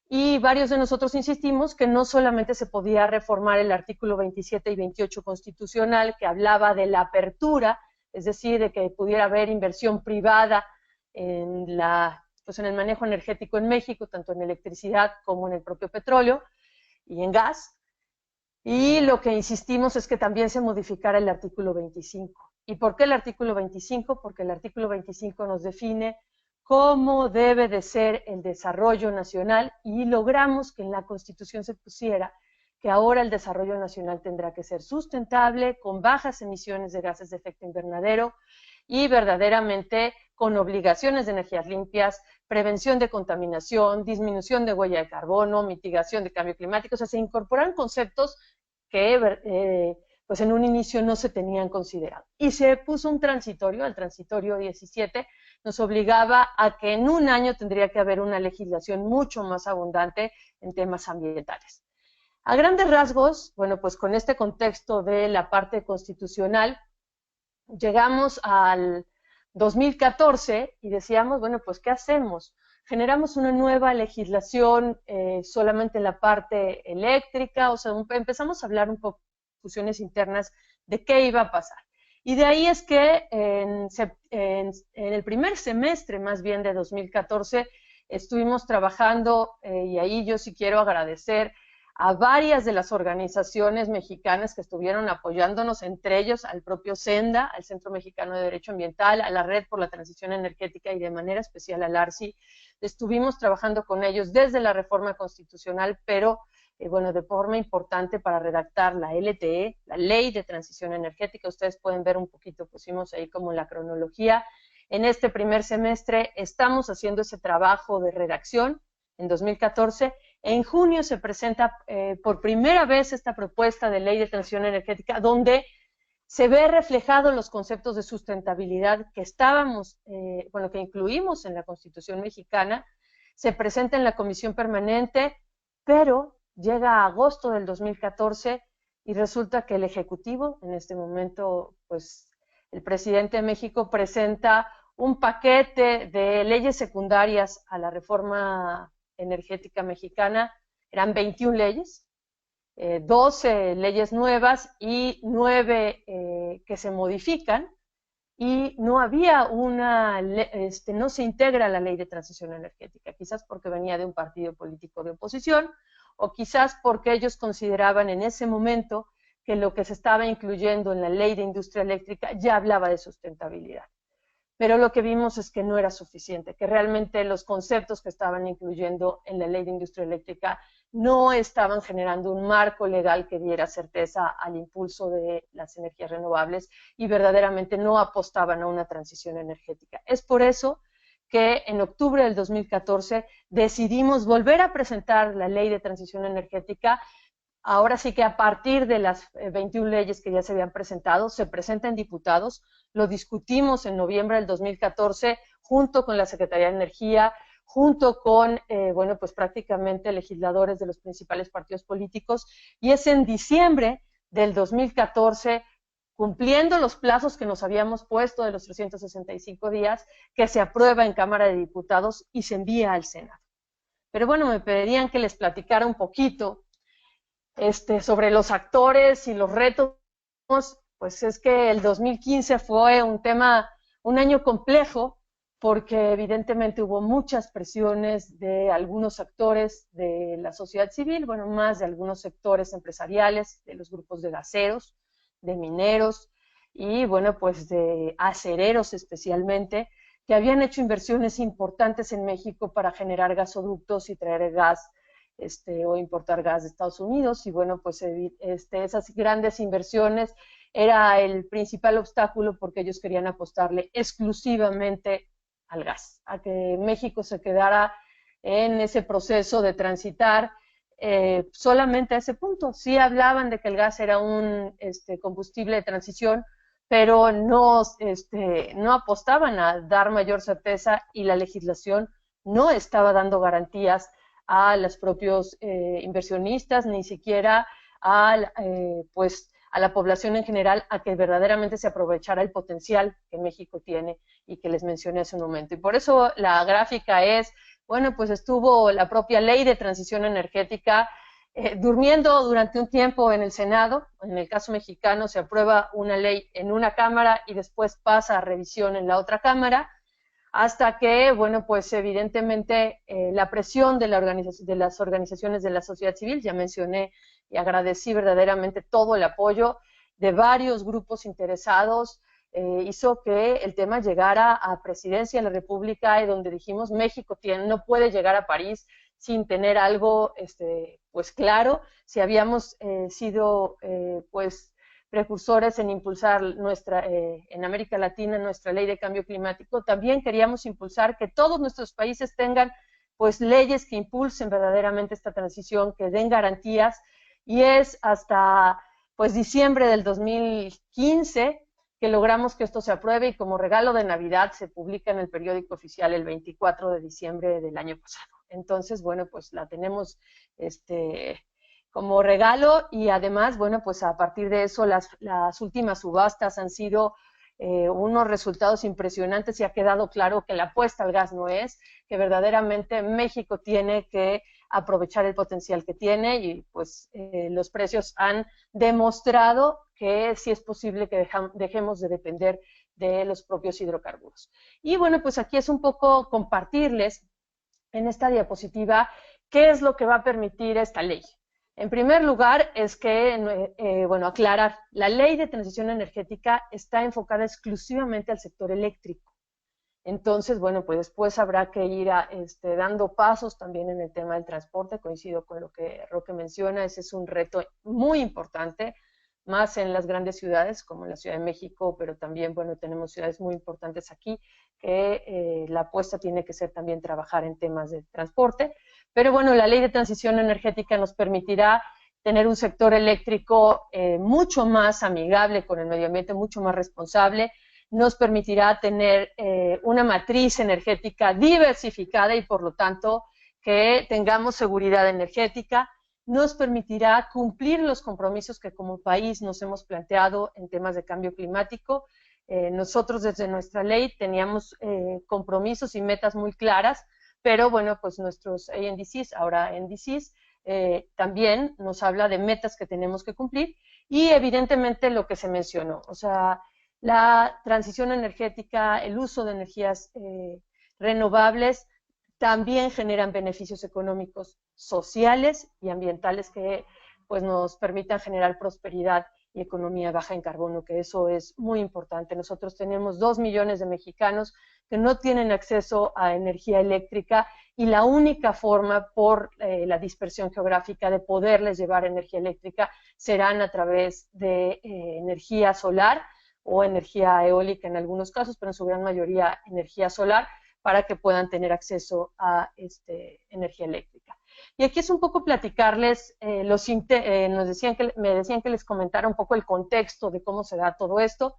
Y varios de nosotros insistimos que no solamente se podía reformar el artículo 27 y 28 constitucional, que hablaba de la apertura, es decir, de que pudiera haber inversión privada en el manejo energético en México, tanto en electricidad como en el propio petróleo y en gas. Y lo que insistimos es que también se modificara el artículo 25. ¿Y por qué el artículo 25? Porque el artículo 25 nos define cómo debe de ser el desarrollo nacional, y logramos que en la Constitución se pusiera que ahora el desarrollo nacional tendrá que ser sustentable, con bajas emisiones de gases de efecto invernadero y verdaderamente con obligaciones de energías limpias, prevención de contaminación, disminución de huella de carbono, mitigación de cambio climático. O sea, se incorporan conceptos que pues en un inicio no se tenían considerado. Y se puso un transitorio, el transitorio 17, nos obligaba a que en un año tendría que haber una legislación mucho más abundante en temas ambientales. A grandes rasgos, bueno, pues con este contexto de la parte constitucional, llegamos al 2014 y decíamos, bueno, pues ¿qué hacemos? Generamos una nueva legislación solamente en la parte eléctrica, o sea, empezamos a hablar un poco de discusiones internas de qué iba a pasar. Y de ahí es que en el primer semestre, más bien de 2014, estuvimos trabajando, y ahí yo sí quiero agradecer a varias de las organizaciones mexicanas que estuvieron apoyándonos, entre ellos al propio CENDA, al Centro Mexicano de Derecho Ambiental, a la Red por la Transición Energética y de manera especial al ARSI. Estuvimos trabajando con ellos desde la reforma constitucional, pero bueno, de forma importante para redactar la LTE, la Ley de Transición Energética. Ustedes pueden ver un poquito, pusimos ahí como la cronología. En este primer semestre estamos haciendo ese trabajo de redacción en 2014. En junio se presenta por primera vez esta propuesta de ley de transición energética, donde se ve reflejados los conceptos de sustentabilidad que que incluimos en la Constitución mexicana. Se presenta en la Comisión Permanente, pero llega a agosto del 2014 y resulta que el Ejecutivo, en este momento, pues el presidente de México presenta un paquete de leyes secundarias a la reforma energética mexicana. Eran 21 leyes, 12 leyes nuevas y 9 que se modifican, y no había no se integra la ley de transición energética, quizás porque venía de un partido político de oposición, o quizás porque ellos consideraban en ese momento que lo que se estaba incluyendo en la ley de industria eléctrica ya hablaba de sustentabilidad. pero lo que vimos es que no era suficiente, que realmente los conceptos que estaban incluyendo en la Ley de Industria Eléctrica no estaban generando un marco legal que diera certeza al impulso de las energías renovables y verdaderamente no apostaban a una transición energética. Es por eso que en octubre del 2014 decidimos volver a presentar la Ley de Transición Energética. Ahora sí que a partir de las 21 leyes que ya se habían presentado, se presentan diputados, lo discutimos en noviembre del 2014 junto con la Secretaría de Energía, junto con, bueno, pues prácticamente legisladores de los principales partidos políticos, y es en diciembre del 2014, cumpliendo los plazos que nos habíamos puesto de los 365 días, que se aprueba en Cámara de Diputados y se envía al Senado. Pero bueno, me pedirían que les platicara un poquito sobre los actores y los retos. Pues es que el 2015 fue un año complejo, porque evidentemente hubo muchas presiones de algunos actores de la sociedad civil, bueno, más de algunos sectores empresariales, de los grupos de gaseros, de mineros y, bueno, pues de acereros especialmente, que habían hecho inversiones importantes en México para generar gasoductos y traer gas o importar gas de Estados Unidos, y bueno, pues esas grandes inversiones era el principal obstáculo porque ellos querían apostarle exclusivamente al gas, a que México se quedara en ese proceso de transitar solamente a ese punto. Sí hablaban de que el gas era un combustible de transición, pero no apostaban a dar mayor certeza, y la legislación no estaba dando garantías a los propios inversionistas, ni siquiera a la población en general, a que verdaderamente se aprovechara el potencial que México tiene y que les mencioné hace un momento. Y por eso la gráfica es, bueno, pues estuvo la propia Ley de Transición Energética durmiendo durante un tiempo en el Senado. En el caso mexicano se aprueba una ley en una cámara y después pasa a revisión en la otra cámara, hasta que, bueno, pues evidentemente la presión de las organizaciones de la sociedad civil, ya mencioné y agradecí verdaderamente todo el apoyo de varios grupos interesados, hizo que el tema llegara a Presidencia de la República, y donde dijimos México no puede llegar a París sin tener algo pues claro. Si habíamos sido pues precursores en impulsar en América Latina nuestra ley de cambio climático, también queríamos impulsar que todos nuestros países tengan pues leyes que impulsen verdaderamente esta transición, que den garantías, y es hasta pues diciembre del 2015 que logramos que esto se apruebe, y como regalo de Navidad se publica en el periódico oficial el 24 de diciembre del año pasado. Entonces, bueno, pues la tenemos como regalo, y además, bueno, pues a partir de eso las últimas subastas han sido unos resultados impresionantes, y ha quedado claro que la apuesta al gas no es, que verdaderamente México tiene que aprovechar el potencial que tiene, y pues los precios han demostrado que sí es posible que dejemos de depender de los propios hidrocarburos. Y bueno, pues aquí es un poco compartirles en esta diapositiva qué es lo que va a permitir esta ley. En primer lugar, es que, bueno, aclarar, la ley de transición energética está enfocada exclusivamente al sector eléctrico. Entonces, bueno, pues después habrá que ir dando pasos también en el tema del transporte. Coincido con lo que Roque menciona, ese es un reto muy importante, más en las grandes ciudades como la Ciudad de México, pero también, bueno, tenemos ciudades muy importantes aquí, que la apuesta tiene que ser también trabajar en temas de transporte. Pero bueno, la ley de transición energética nos permitirá tener un sector eléctrico mucho más amigable con el medio ambiente, mucho más responsable, nos permitirá tener una matriz energética diversificada, y por lo tanto que tengamos seguridad energética, nos permitirá cumplir los compromisos que como país nos hemos planteado en temas de cambio climático. Nosotros desde nuestra ley teníamos compromisos y metas muy claras, pero bueno, pues nuestros ANDCs, ahora NDCs, también nos habla de metas que tenemos que cumplir, y evidentemente lo que se mencionó, o sea, la transición energética, el uso de energías renovables también generan beneficios económicos, sociales y ambientales que pues nos permitan generar prosperidad y economía baja en carbono, que eso es muy importante. Nosotros tenemos 2 millones de mexicanos que no tienen acceso a energía eléctrica y la única forma por la dispersión geográfica de poderles llevar energía eléctrica serán a través de energía solar o energía eólica en algunos casos, pero en su gran mayoría energía solar, para que puedan tener acceso a energía eléctrica. Y aquí es un poco platicarles, me decían que les comentara un poco el contexto de cómo se da todo esto.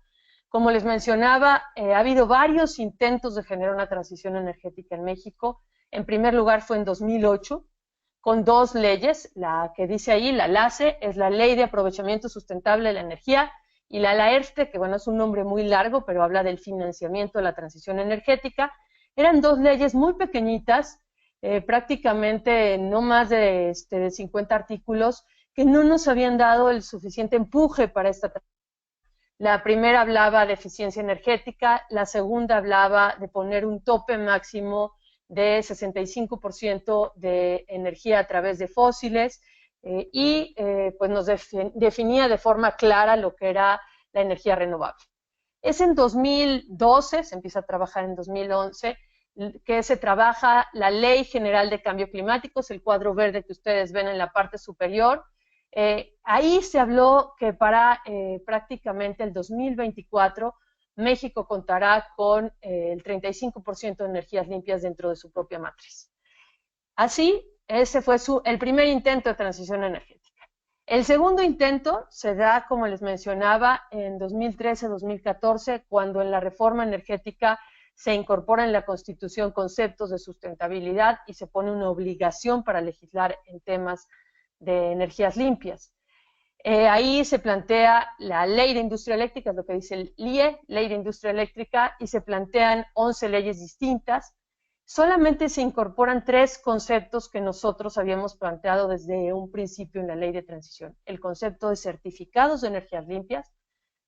Como les mencionaba, ha habido varios intentos de generar una transición energética en México. En primer lugar fue en 2008, con 2 leyes, la que dice ahí, la LASE, es la Ley de Aprovechamiento Sustentable de la Energía, y la LAERTE, que bueno, es un nombre muy largo, pero habla del financiamiento de la transición energética. Eran 2 leyes muy pequeñitas, prácticamente no más de 50 artículos, que no nos habían dado el suficiente empuje para esta transición. La primera hablaba de eficiencia energética, la segunda hablaba de poner un tope máximo de 65% de energía a través de fósiles, pues nos definía de forma clara lo que era la energía renovable. Es en 2012, se empieza a trabajar en 2011, que se trabaja la Ley General de Cambio Climático, es el cuadro verde que ustedes ven en la parte superior. Ahí se habló que para prácticamente el 2024 México contará con el 35% de energías limpias dentro de su propia matriz. Así, ese fue el primer intento de transición energética. El segundo intento se da, como les mencionaba, en 2013-2014, cuando en la reforma energética se incorpora en la Constitución conceptos de sustentabilidad y se pone una obligación para legislar en temas de energías limpias. Ahí se plantea la Ley de Industria Eléctrica, es lo que dice el LIE, Ley de Industria Eléctrica, y se plantean 11 leyes distintas. Solamente se incorporan 3 conceptos que nosotros habíamos planteado desde un principio en la Ley de Transición. El concepto de certificados de energías limpias,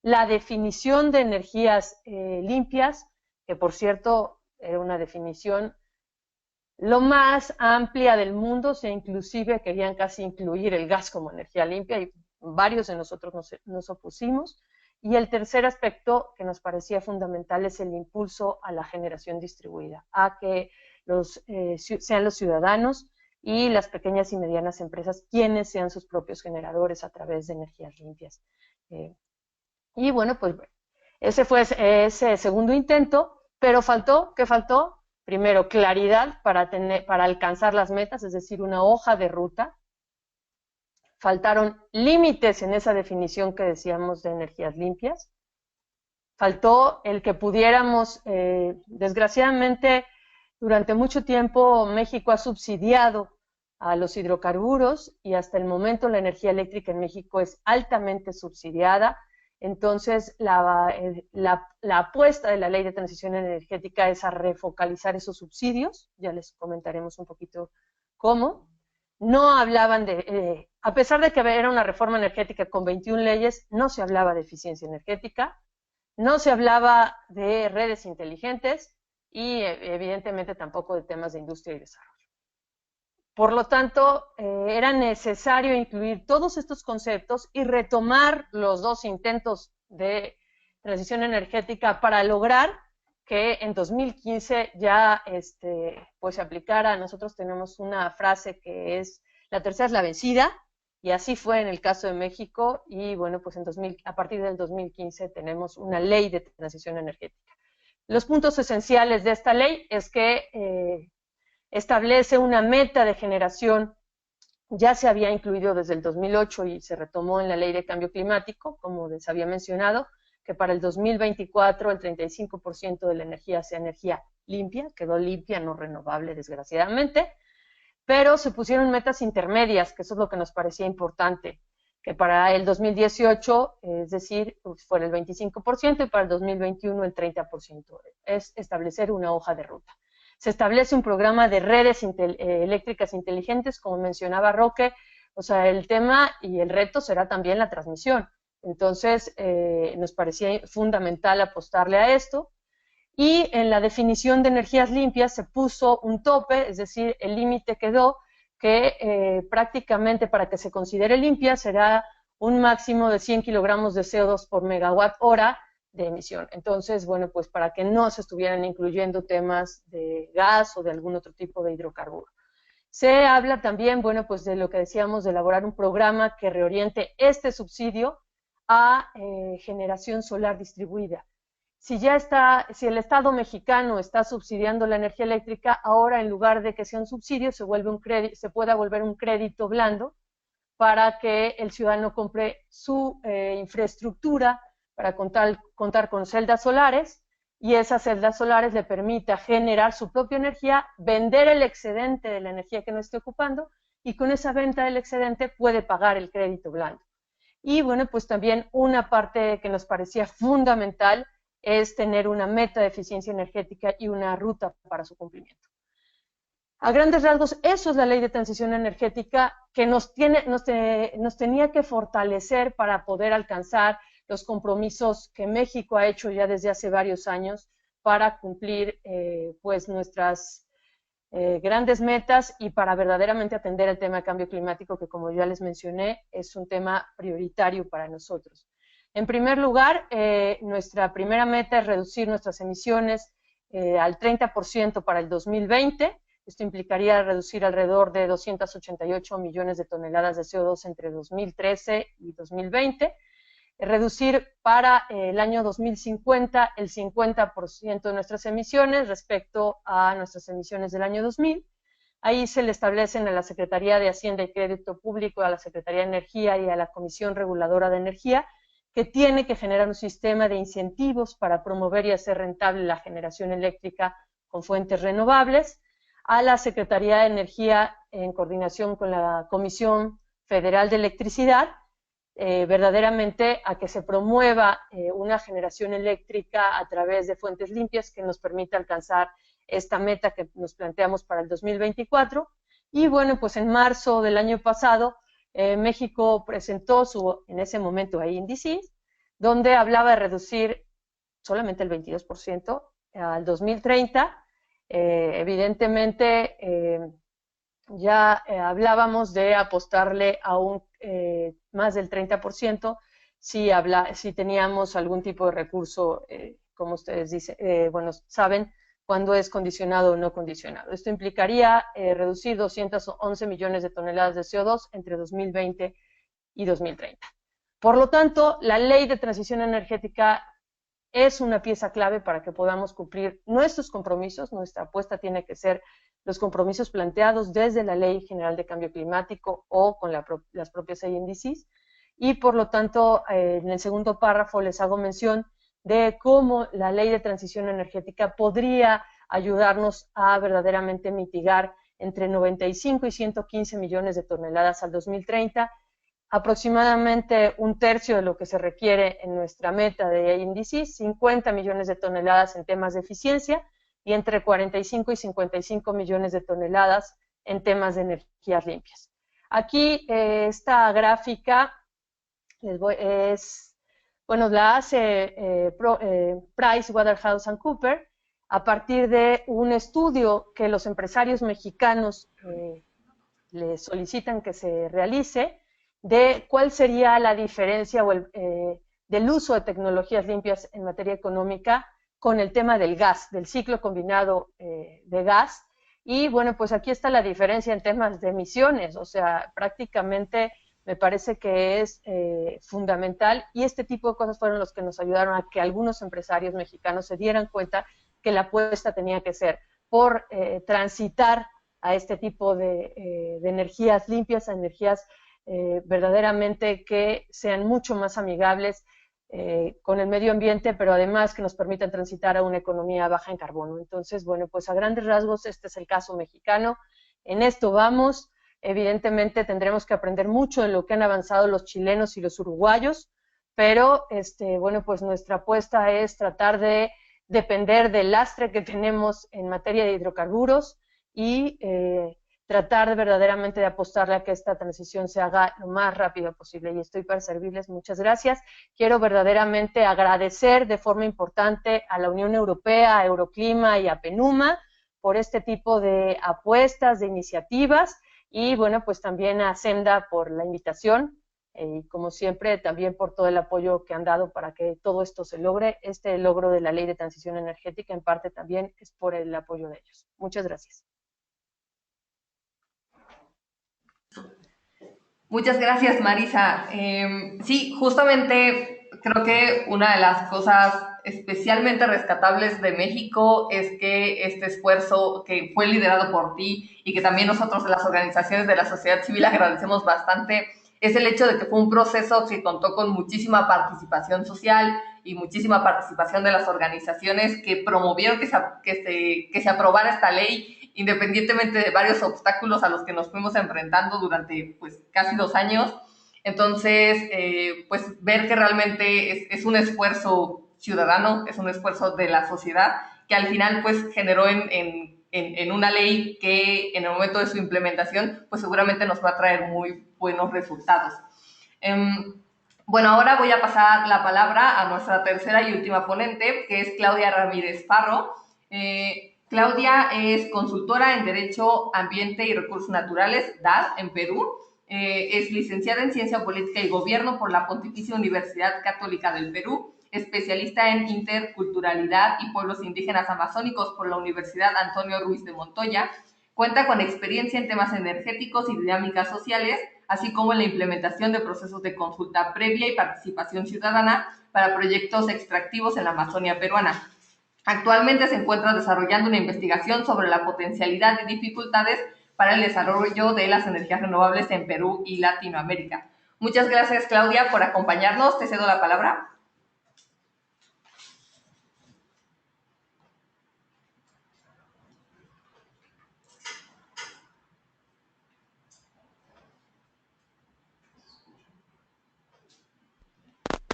la definición de energías limpias, que por cierto era una definición lo más amplia del mundo, inclusive querían casi incluir el gas como energía limpia y varios de nosotros nos opusimos. Y el tercer aspecto que nos parecía fundamental es el impulso a la generación distribuida, a que sean los ciudadanos y las pequeñas y medianas empresas quienes sean sus propios generadores a través de energías limpias. Y bueno, pues ese fue ese segundo intento, pero ¿qué faltó? Primero, claridad para alcanzar las metas, es decir, una hoja de ruta. Faltaron límites en esa definición que decíamos de energías limpias. Faltó el que pudiéramos, desgraciadamente, durante mucho tiempo México ha subsidiado a los hidrocarburos y hasta el momento la energía eléctrica en México es altamente subsidiada. Entonces, la apuesta de la Ley de Transición Energética es a refocalizar esos subsidios, ya les comentaremos un poquito cómo. No hablaban a pesar de que era una reforma energética con 21 leyes, no se hablaba de eficiencia energética, no se hablaba de redes inteligentes y evidentemente tampoco de temas de industria y desarrollo. Por lo tanto, era necesario incluir todos estos conceptos y retomar los 2 intentos de transición energética para lograr que en 2015 ya pues se aplicara. Nosotros tenemos una frase que es: la tercera es la vencida, y así fue en el caso de México, y bueno, pues a partir del 2015 tenemos una ley de transición energética. Los puntos esenciales de esta ley es que establece una meta de generación, ya se había incluido desde el 2008 y se retomó en la Ley de Cambio Climático, como les había mencionado, que para el 2024 el 35% de la energía sea energía limpia, quedó limpia, no renovable desgraciadamente, pero se pusieron metas intermedias, que eso es lo que nos parecía importante, que para el 2018, es decir, fuera el 25% y para el 2021 el 30%, es establecer una hoja de ruta. Se establece un programa de redes eléctricas inteligentes, como mencionaba Roque, o sea, el tema y el reto será también la transmisión. Entonces, nos parecía fundamental apostarle a esto. Y en la definición de energías limpias se puso un tope, es decir, el límite quedó que prácticamente para que se considere limpia será un máximo de 100 kilogramos de CO2 por megawatt hora de emisión. Entonces, bueno, pues para que no se estuvieran incluyendo temas de gas o de algún otro tipo de hidrocarburo. Se habla también, bueno, pues de lo que decíamos, de elaborar un programa que reoriente este subsidio a generación solar distribuida. Si el Estado mexicano está subsidiando la energía eléctrica, ahora en lugar de que sea un subsidio, se pueda volver un crédito blando para que el ciudadano compre su infraestructura para contar con celdas solares, y esas celdas solares le permita generar su propia energía, vender el excedente de la energía que no esté ocupando, y con esa venta del excedente puede pagar el crédito blando. Y bueno, pues también una parte que nos parecía fundamental es tener una meta de eficiencia energética y una ruta para su cumplimiento. A grandes rasgos, eso es la ley de transición energética que nos tenía que fortalecer para poder alcanzar los compromisos que México ha hecho ya desde hace varios años para cumplir pues nuestras grandes metas y para verdaderamente atender el tema de cambio climático, que como ya les mencioné, es un tema prioritario para nosotros. En primer lugar, nuestra primera meta es reducir nuestras emisiones al 30% para el 2020. Esto implicaría reducir alrededor de 288 millones de toneladas de CO2 entre 2013 y 2020. Reducir para el año 2050 el 50% de nuestras emisiones respecto a nuestras emisiones del año 2000. Ahí se le establecen a la Secretaría de Hacienda y Crédito Público, a la Secretaría de Energía y a la Comisión Reguladora de Energía, que tiene que generar un sistema de incentivos para promover y hacer rentable la generación eléctrica con fuentes renovables, a la Secretaría de Energía en coordinación con la Comisión Federal de Electricidad, verdaderamente a que se promueva una generación eléctrica a través de fuentes limpias que nos permita alcanzar esta meta que nos planteamos para el 2024. Y bueno, pues en marzo del año pasado, México presentó en ese momento índices, donde hablaba de reducir solamente el 22% al 2030. Evidentemente, ya hablábamos de apostarle a un más del 30% si teníamos algún tipo de recurso, como ustedes dicen, bueno, saben cuándo es condicionado o no condicionado. Esto implicaría reducir 211 millones de toneladas de CO2 entre 2020 y 2030. Por lo tanto, la ley de transición energética es una pieza clave para que podamos cumplir nuestros compromisos. Nuestra apuesta tiene que ser los compromisos planteados desde la Ley General de Cambio Climático o con las propias INDCs, y por lo tanto en el segundo párrafo les hago mención de cómo la Ley de Transición Energética podría ayudarnos a verdaderamente mitigar entre 95 y 115 millones de toneladas al 2030, aproximadamente un tercio de lo que se requiere en nuestra meta de INDCs, 50 millones de toneladas en temas de eficiencia, y entre 45 y 55 millones de toneladas en temas de energías limpias. Aquí esta gráfica la hace PricewaterhouseCoopers a partir de un estudio que los empresarios mexicanos le solicitan que se realice de cuál sería la diferencia del uso de tecnologías limpias en materia económica con el tema del gas, del ciclo combinado de gas. Y bueno, pues aquí está la diferencia en temas de emisiones, o sea, prácticamente me parece que es fundamental, y este tipo de cosas fueron los que nos ayudaron a que algunos empresarios mexicanos se dieran cuenta que la apuesta tenía que ser por transitar a este tipo de energías limpias, a energías verdaderamente que sean mucho más amigables con el medio ambiente, pero además que nos permitan transitar a una economía baja en carbono. Entonces, bueno, pues a grandes rasgos este es el caso mexicano. En esto vamos. Evidentemente tendremos que aprender mucho de lo que han avanzado los chilenos y los uruguayos, pero bueno, pues nuestra apuesta es tratar de depender del lastre que tenemos en materia de hidrocarburos y tratar verdaderamente de apostarle a que esta transición se haga lo más rápido posible, y estoy para servirles. Muchas gracias. Quiero verdaderamente agradecer de forma importante a la Unión Europea, a Euroclima y a PENUMA por este tipo de apuestas, de iniciativas, y bueno, pues también a Senda por la invitación. y como siempre también por todo el apoyo que han dado para que todo esto se logre. Este logro de la Ley de Transición Energética en parte también es por el apoyo de ellos. Muchas gracias. Muchas gracias, Marisa. Sí, justamente creo que una de las cosas especialmente rescatables de México es que este esfuerzo que fue liderado por ti y que también nosotros de las organizaciones de la sociedad civil agradecemos bastante, es el hecho de que fue un proceso que contó con muchísima participación social y muchísima participación de las organizaciones que promovieron que se aprobara esta ley, independientemente de varios obstáculos a los que nos fuimos enfrentando durante pues casi 2 años. Entonces, pues ver que realmente es un esfuerzo ciudadano, es un esfuerzo de la sociedad, que al final pues generó en una ley que en el momento de su implementación pues seguramente nos va a traer muy buenos resultados. Bueno, ahora voy a pasar la palabra a nuestra tercera y última ponente, que es Claudia Ramírez Parro. Claudia es consultora en Derecho, Ambiente y Recursos Naturales, DAD, en Perú. Es licenciada en Ciencia Política y Gobierno por la Pontificia Universidad Católica del Perú, especialista en interculturalidad y pueblos indígenas amazónicos por la Universidad Antonio Ruiz de Montoya. Cuenta con experiencia en temas energéticos y dinámicas sociales, así como en la implementación de procesos de consulta previa y participación ciudadana para proyectos extractivos en la Amazonia peruana. Actualmente se encuentra desarrollando una investigación sobre la potencialidad y dificultades para el desarrollo de las energías renovables en Perú y Latinoamérica. Muchas gracias, Claudia, por acompañarnos. Te cedo la palabra.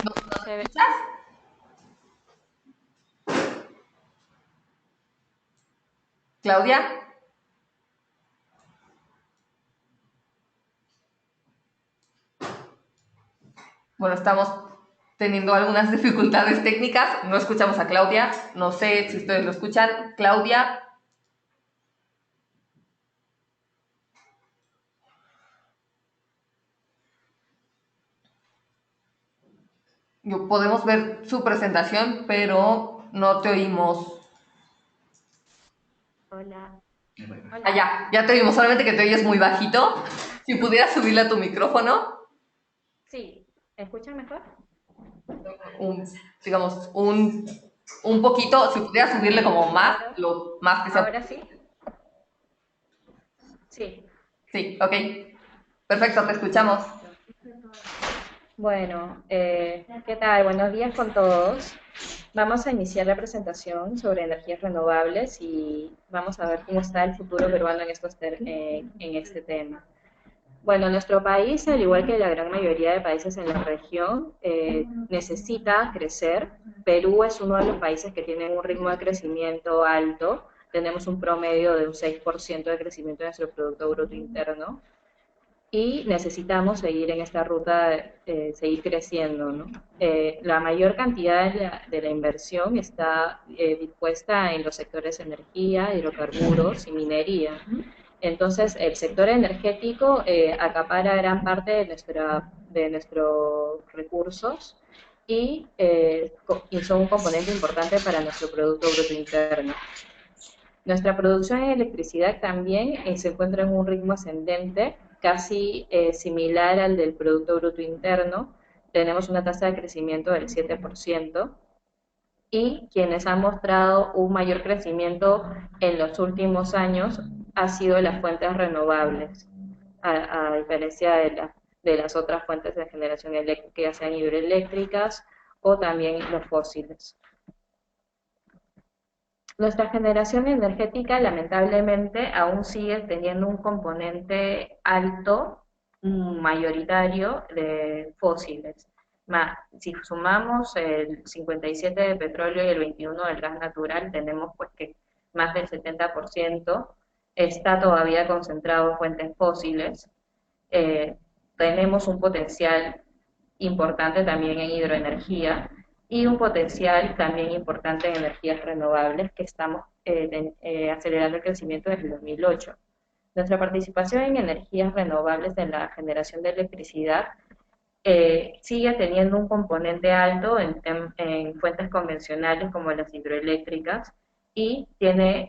¿Nos escuchas? Claudia. Bueno, estamos teniendo algunas dificultades técnicas. No escuchamos a Claudia. No sé si ustedes lo escuchan. Claudia. Podemos ver su presentación, pero no te oímos. Hola. Ya te oímos, solamente que te oyes muy bajito. Si pudieras subirle a tu micrófono. Sí, ¿me escuchan mejor? Digamos, un poquito, si pudieras subirle como más, lo más que sea. ¿Ahora sí? Sí. Sí, ok. Perfecto, te escuchamos. Bueno, ¿qué tal? Buenos días con todos. Vamos a iniciar la presentación sobre energías renovables y vamos a ver cómo está el futuro peruano en este tema. Bueno, nuestro país, al igual que la gran mayoría de países en la región, necesita crecer. Perú es uno de los países que tienen un ritmo de crecimiento alto. Tenemos un promedio de un 6% de crecimiento de nuestro Producto Bruto Interno. Y necesitamos seguir en esta ruta, seguir creciendo, ¿no? La mayor cantidad de la inversión está dispuesta en los sectores energía, hidrocarburos y minería. Entonces, el sector energético acapara gran parte de nuestros recursos y son un componente importante para nuestro Producto Bruto Interno. Nuestra producción en electricidad también se encuentra en un ritmo ascendente, casi similar al del Producto Bruto Interno. Tenemos una tasa de crecimiento del 7%, y quienes han mostrado un mayor crecimiento en los últimos años ha sido las fuentes renovables, a diferencia de las otras fuentes de generación eléctrica, ya sean hidroeléctricas o también los fósiles. Nuestra generación energética, lamentablemente, aún sigue teniendo un componente alto, mayoritario, de fósiles. Si sumamos el 57% de petróleo y el 21% del gas natural, tenemos pues que más del 70% está todavía concentrado en fuentes fósiles. Tenemos un potencial importante también en hidroenergía, y un potencial también importante en energías renovables, que estamos acelerando el crecimiento desde el 2008. Nuestra participación en energías renovables en la generación de electricidad sigue teniendo un componente alto en fuentes convencionales como las hidroeléctricas y tiene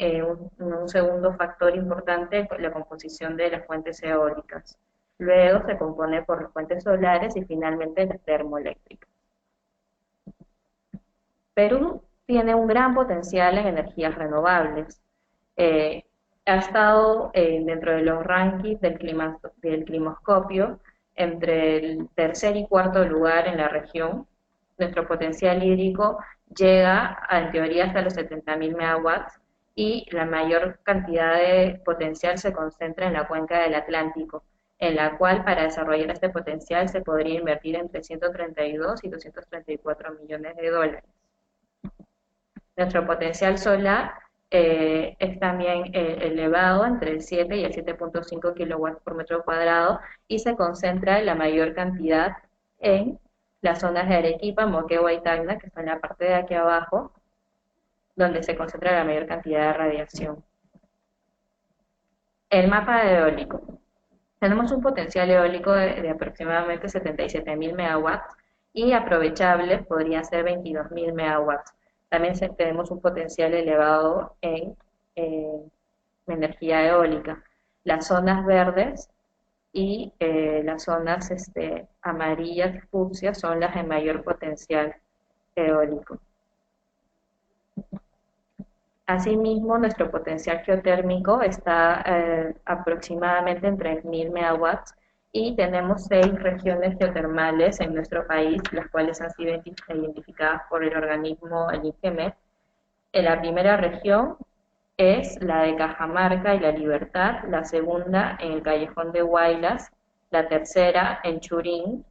un segundo factor importante, la composición de las fuentes eólicas. Luego se compone por las fuentes solares y finalmente las termoeléctricas. Perú tiene un gran potencial en energías renovables. Ha estado dentro de los rankings del Climascopio entre el tercer y cuarto lugar en la región. Nuestro potencial hídrico llega en teoría hasta los 70.000 megawatts y la mayor cantidad de potencial se concentra en la cuenca del Atlántico, en la cual para desarrollar este potencial se podría invertir entre 132 y 234 millones de dólares. Nuestro potencial solar es también elevado entre el 7 y el 7.5 kilowatts por metro cuadrado y se concentra en la mayor cantidad en las zonas de Arequipa, Moquegua y Tacna, que están en la parte de aquí abajo, donde se concentra la mayor cantidad de radiación. El mapa eólico. Tenemos un potencial eólico de aproximadamente 77.000 megawatts y aprovechables podrían ser 22.000 megawatts. También tenemos un potencial elevado en energía eólica. Las zonas verdes y las zonas amarillas y fucsias son las de mayor potencial eólico. Asimismo, nuestro potencial geotérmico está aproximadamente en 3.000 megawatts y tenemos 6 regiones geotermales en nuestro país, las cuales han sido identificadas por el organismo, el INGEMET. En la primera región es la de Cajamarca y La Libertad, la segunda en el Callejón de Huaylas, la tercera en Churín,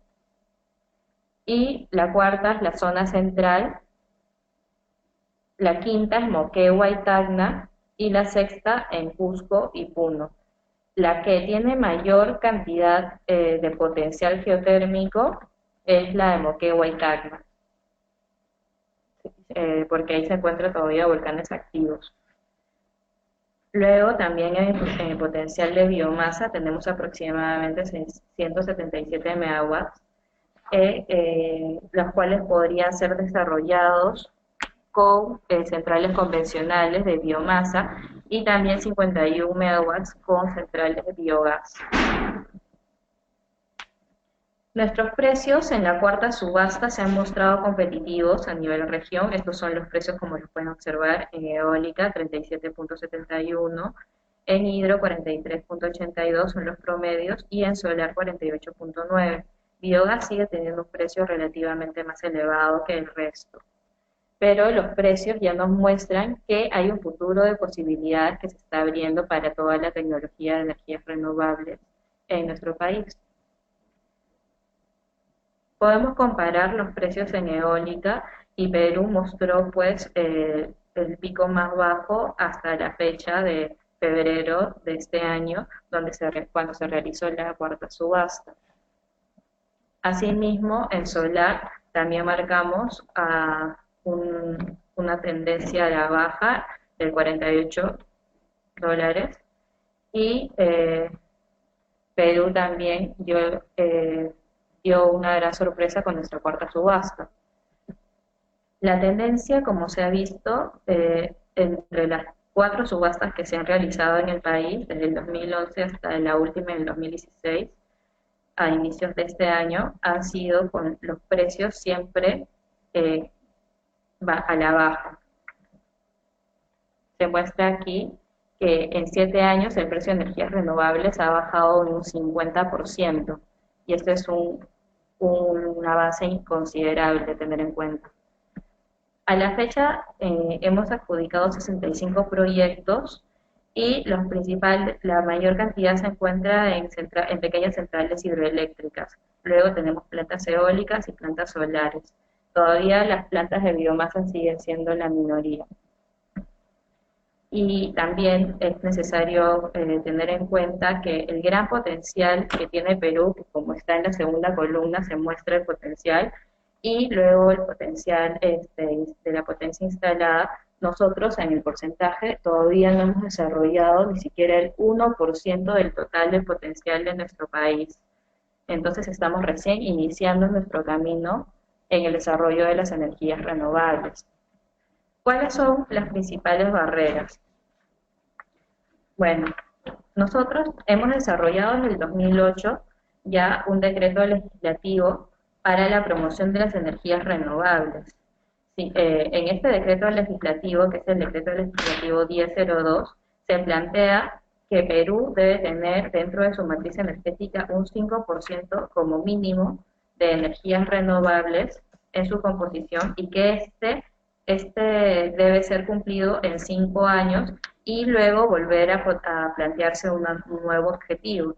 y la cuarta es la zona central, la quinta es Moquegua y Tacna, y la sexta en Cusco y Puno. La que tiene mayor cantidad de potencial geotérmico es la de Moquegua y Tacna, porque ahí se encuentran todavía volcanes activos. Luego también en potencial de biomasa tenemos aproximadamente 177 megawatts, los cuales podrían ser desarrollados con centrales convencionales de biomasa y también 51 megawatts con centrales de biogás. Nuestros precios en la cuarta subasta se han mostrado competitivos a nivel región. Estos son los precios como los pueden observar en eólica, 37.71, en hidro 43.82 son los promedios y en solar 48.9. Biogás sigue teniendo un precio relativamente más elevado que el resto, pero los precios ya nos muestran que hay un futuro de posibilidad que se está abriendo para toda la tecnología de energías renovables en nuestro país. Podemos comparar los precios en eólica y Perú mostró pues el pico más bajo hasta la fecha de febrero de este año, cuando se realizó la cuarta subasta. Asimismo, en solar también marcamos una tendencia a la baja del 48 dólares y Perú también dio una gran sorpresa con nuestra cuarta subasta. La tendencia, como se ha visto, entre las 4 subastas que se han realizado en el país, desde el 2011 hasta la última en el 2016, a inicios de este año, han sido con los precios siempre a la baja. Se muestra aquí que en 7 años el precio de energías renovables ha bajado en un 50%, y esto es una base inconsiderable de tener en cuenta. A la fecha hemos adjudicado 65 proyectos y la mayor cantidad se encuentra en pequeñas centrales hidroeléctricas. Luego tenemos plantas eólicas y plantas solares. Todavía las plantas de biomasa siguen siendo la minoría. Y también es necesario tener en cuenta que el gran potencial que tiene Perú, que como está en la segunda columna, se muestra el potencial, y luego el potencial de la potencia instalada. Nosotros en el porcentaje todavía no hemos desarrollado ni siquiera el 1% del total del potencial de nuestro país. Entonces estamos recién iniciando nuestro camino en el desarrollo de las energías renovables. ¿Cuáles son las principales barreras? Bueno, nosotros hemos desarrollado desde el 2008 ya un decreto legislativo para la promoción de las energías renovables. Sí, en este decreto legislativo, que es el decreto legislativo 1002, se plantea que Perú debe tener dentro de su matriz energética un 5% como mínimo de energías renovables en su composición y que este debe ser cumplido en 5 años y luego volver a plantearse un nuevo objetivo.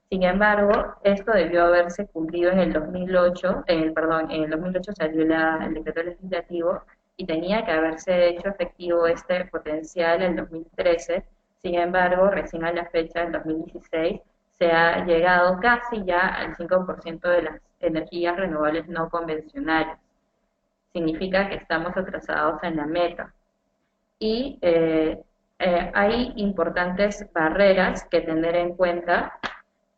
Sin embargo, esto debió haberse cumplido en el 2008, en el 2008 salió el decreto legislativo y tenía que haberse hecho efectivo este potencial en el 2013. Sin embargo, recién a la fecha, en 2016, se ha llegado casi ya al 5% de las energías renovables no convencionales. Significa que estamos atrasados en la meta. Y hay importantes barreras que tener en cuenta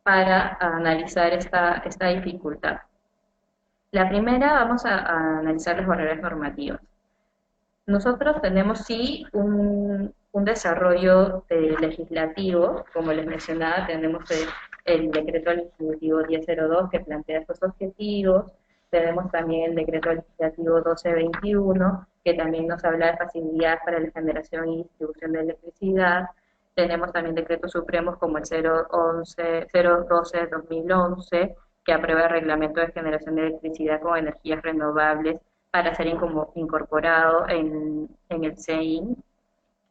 para analizar esta dificultad. La primera, vamos a analizar las barreras normativas. Nosotros tenemos sí un desarrollo legislativo, como les mencionaba, tenemos el decreto legislativo 1002 que plantea estos objetivos, tenemos también el decreto legislativo 1221 que también nos habla de facilidades para la generación y distribución de electricidad. Tenemos también decretos supremos como el 012-2011, que aprueba el reglamento de generación de electricidad con energías renovables para ser incorporado en el CEIN,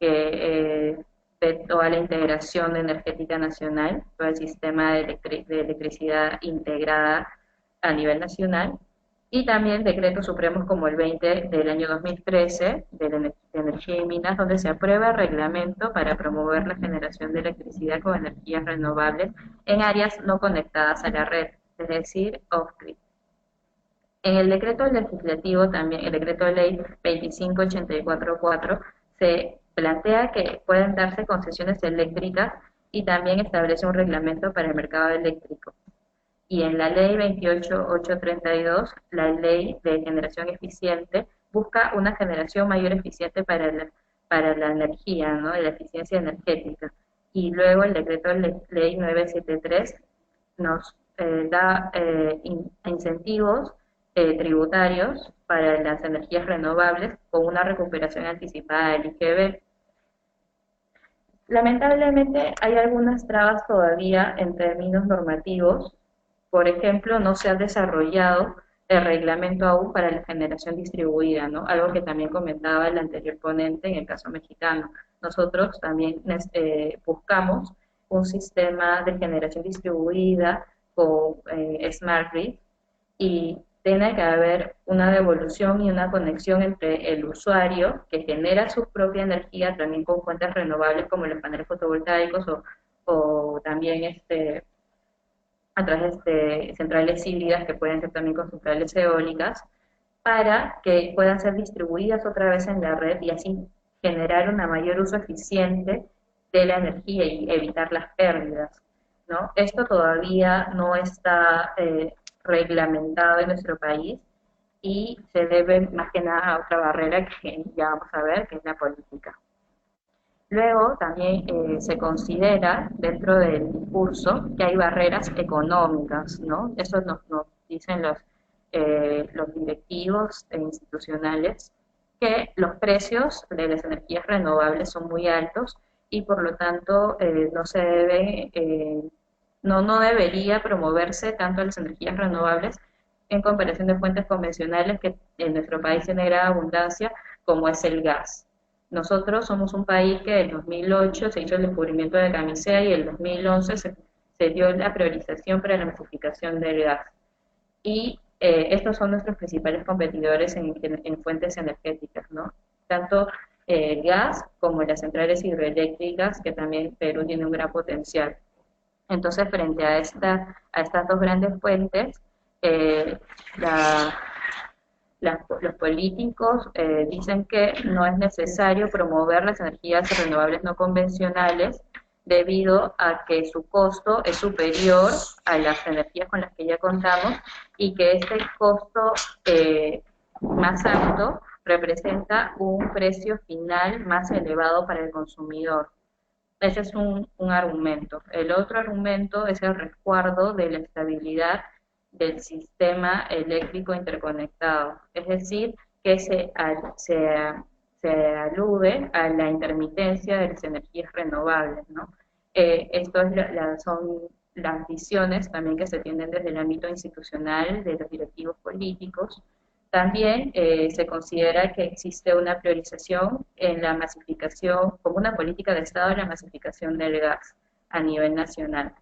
que de toda la integración energética nacional, todo el sistema de electricidad integrada a nivel nacional. Y también decretos supremos como el 20 del año 2013 de Energía y Minas, donde se aprueba el reglamento para promover la generación de electricidad con energías renovables en áreas no conectadas a la red, es decir, off-grid. En el decreto legislativo también, el decreto de ley 25844, se plantea que pueden darse concesiones eléctricas y también establece un reglamento para el mercado eléctrico. Y en la ley 28832, la ley de generación eficiente, busca una generación mayor eficiente para la energía, ¿no? La eficiencia energética. Y luego el decreto ley 973 nos da incentivos tributarios para las energías renovables con una recuperación anticipada del IGB. Lamentablemente hay algunas trabas todavía en términos normativos. Por ejemplo, no se ha desarrollado el reglamento aún para la generación distribuida, ¿no? Algo que también comentaba el anterior ponente en el caso mexicano. Nosotros también buscamos un sistema de generación distribuida con Smart Grid y tiene que haber una devolución y una conexión entre el usuario que genera su propia energía también con fuentes renovables como los paneles fotovoltaicos o también a través de centrales híbridas que pueden ser también con centrales eólicas, para que puedan ser distribuidas otra vez en la red y así generar un mayor uso eficiente de la energía y evitar las pérdidas, ¿no? Esto todavía no está reglamentado en nuestro país y se debe más que nada a otra barrera que ya vamos a ver, que es la política. Luego también se considera dentro del discurso que hay barreras económicas, ¿no? Eso nos dicen los directivos institucionales, que los precios de las energías renovables son muy altos y por lo tanto no debería promoverse tanto las energías renovables en comparación de fuentes convencionales que en nuestro país tiene gran abundancia, como es el gas. Nosotros somos un país que en 2008 se hizo el descubrimiento de camisea y en 2011 se dio la priorización para la masificación del gas. Y estos son nuestros principales competidores en fuentes energéticas, ¿no? Tanto el gas como las centrales hidroeléctricas, que también Perú tiene un gran potencial. Entonces, frente a estas dos grandes fuentes, los políticos dicen que no es necesario promover las energías renovables no convencionales, debido a que su costo es superior a las energías con las que ya contamos y que este costo más alto representa un precio final más elevado para el consumidor. Ese es un argumento. El otro argumento es el resguardo de la estabilidad del sistema eléctrico interconectado, es decir, que se alude a la intermitencia de las energías renovables, ¿no? Esto son las visiones también que se tienen desde el ámbito institucional de los directivos políticos. También se considera que existe una priorización en la masificación, como una política de Estado en la masificación del gas a nivel nacional.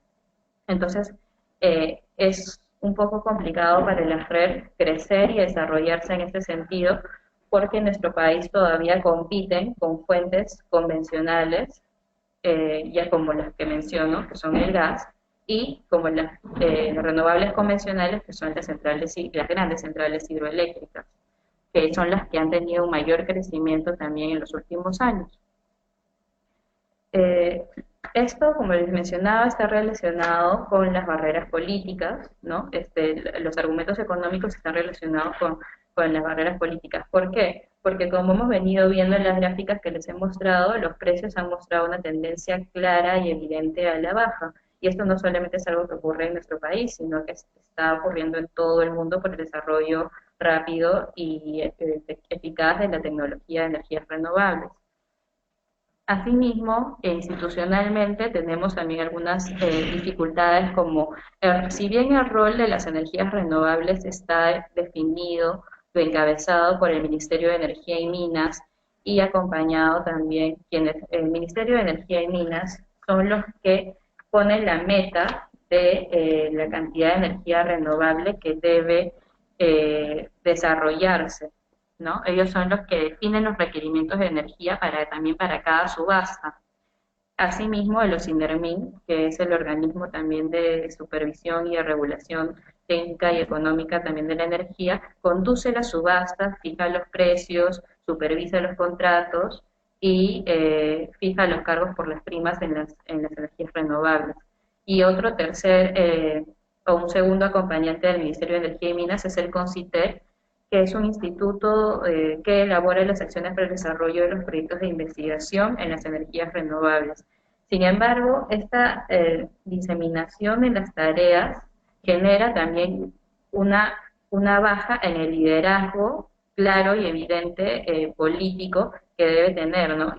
Entonces, es un poco complicado para la red crecer y desarrollarse en este sentido, porque en nuestro país todavía compiten con fuentes convencionales, ya como las que menciono, que son el gas, y como las renovables convencionales, que son las grandes centrales hidroeléctricas, que son las que han tenido un mayor crecimiento también en los últimos años. Esto, como les mencionaba, está relacionado con las barreras políticas, ¿no? Los argumentos económicos están relacionados con las barreras políticas. ¿Por qué? Porque como hemos venido viendo en las gráficas que les he mostrado, los precios han mostrado una tendencia clara y evidente a la baja. Y esto no solamente es algo que ocurre en nuestro país, sino que está ocurriendo en todo el mundo por el desarrollo rápido y eficaz de la tecnología de energías renovables. Asimismo, institucionalmente tenemos también algunas dificultades como, si bien el rol de las energías renovables está definido o encabezado por el Ministerio de Energía y Minas y acompañado también, el Ministerio de Energía y Minas son los que ponen la meta de la cantidad de energía renovable que debe desarrollarse, ¿no? Ellos son los que definen los requerimientos de energía también para cada subasta. Asimismo, el OSINERMIN, que es el organismo también de supervisión y de regulación técnica y económica también de la energía, conduce las subastas, fija los precios, supervisa los contratos y fija los cargos por las primas en las energías renovables. Y un segundo acompañante del Ministerio de Energía y Minas es el CONCITER, que es un instituto que elabora las acciones para el desarrollo de los proyectos de investigación en las energías renovables. Sin embargo, esta diseminación de las tareas genera también una baja en el liderazgo claro y evidente político que debe tener, ¿no?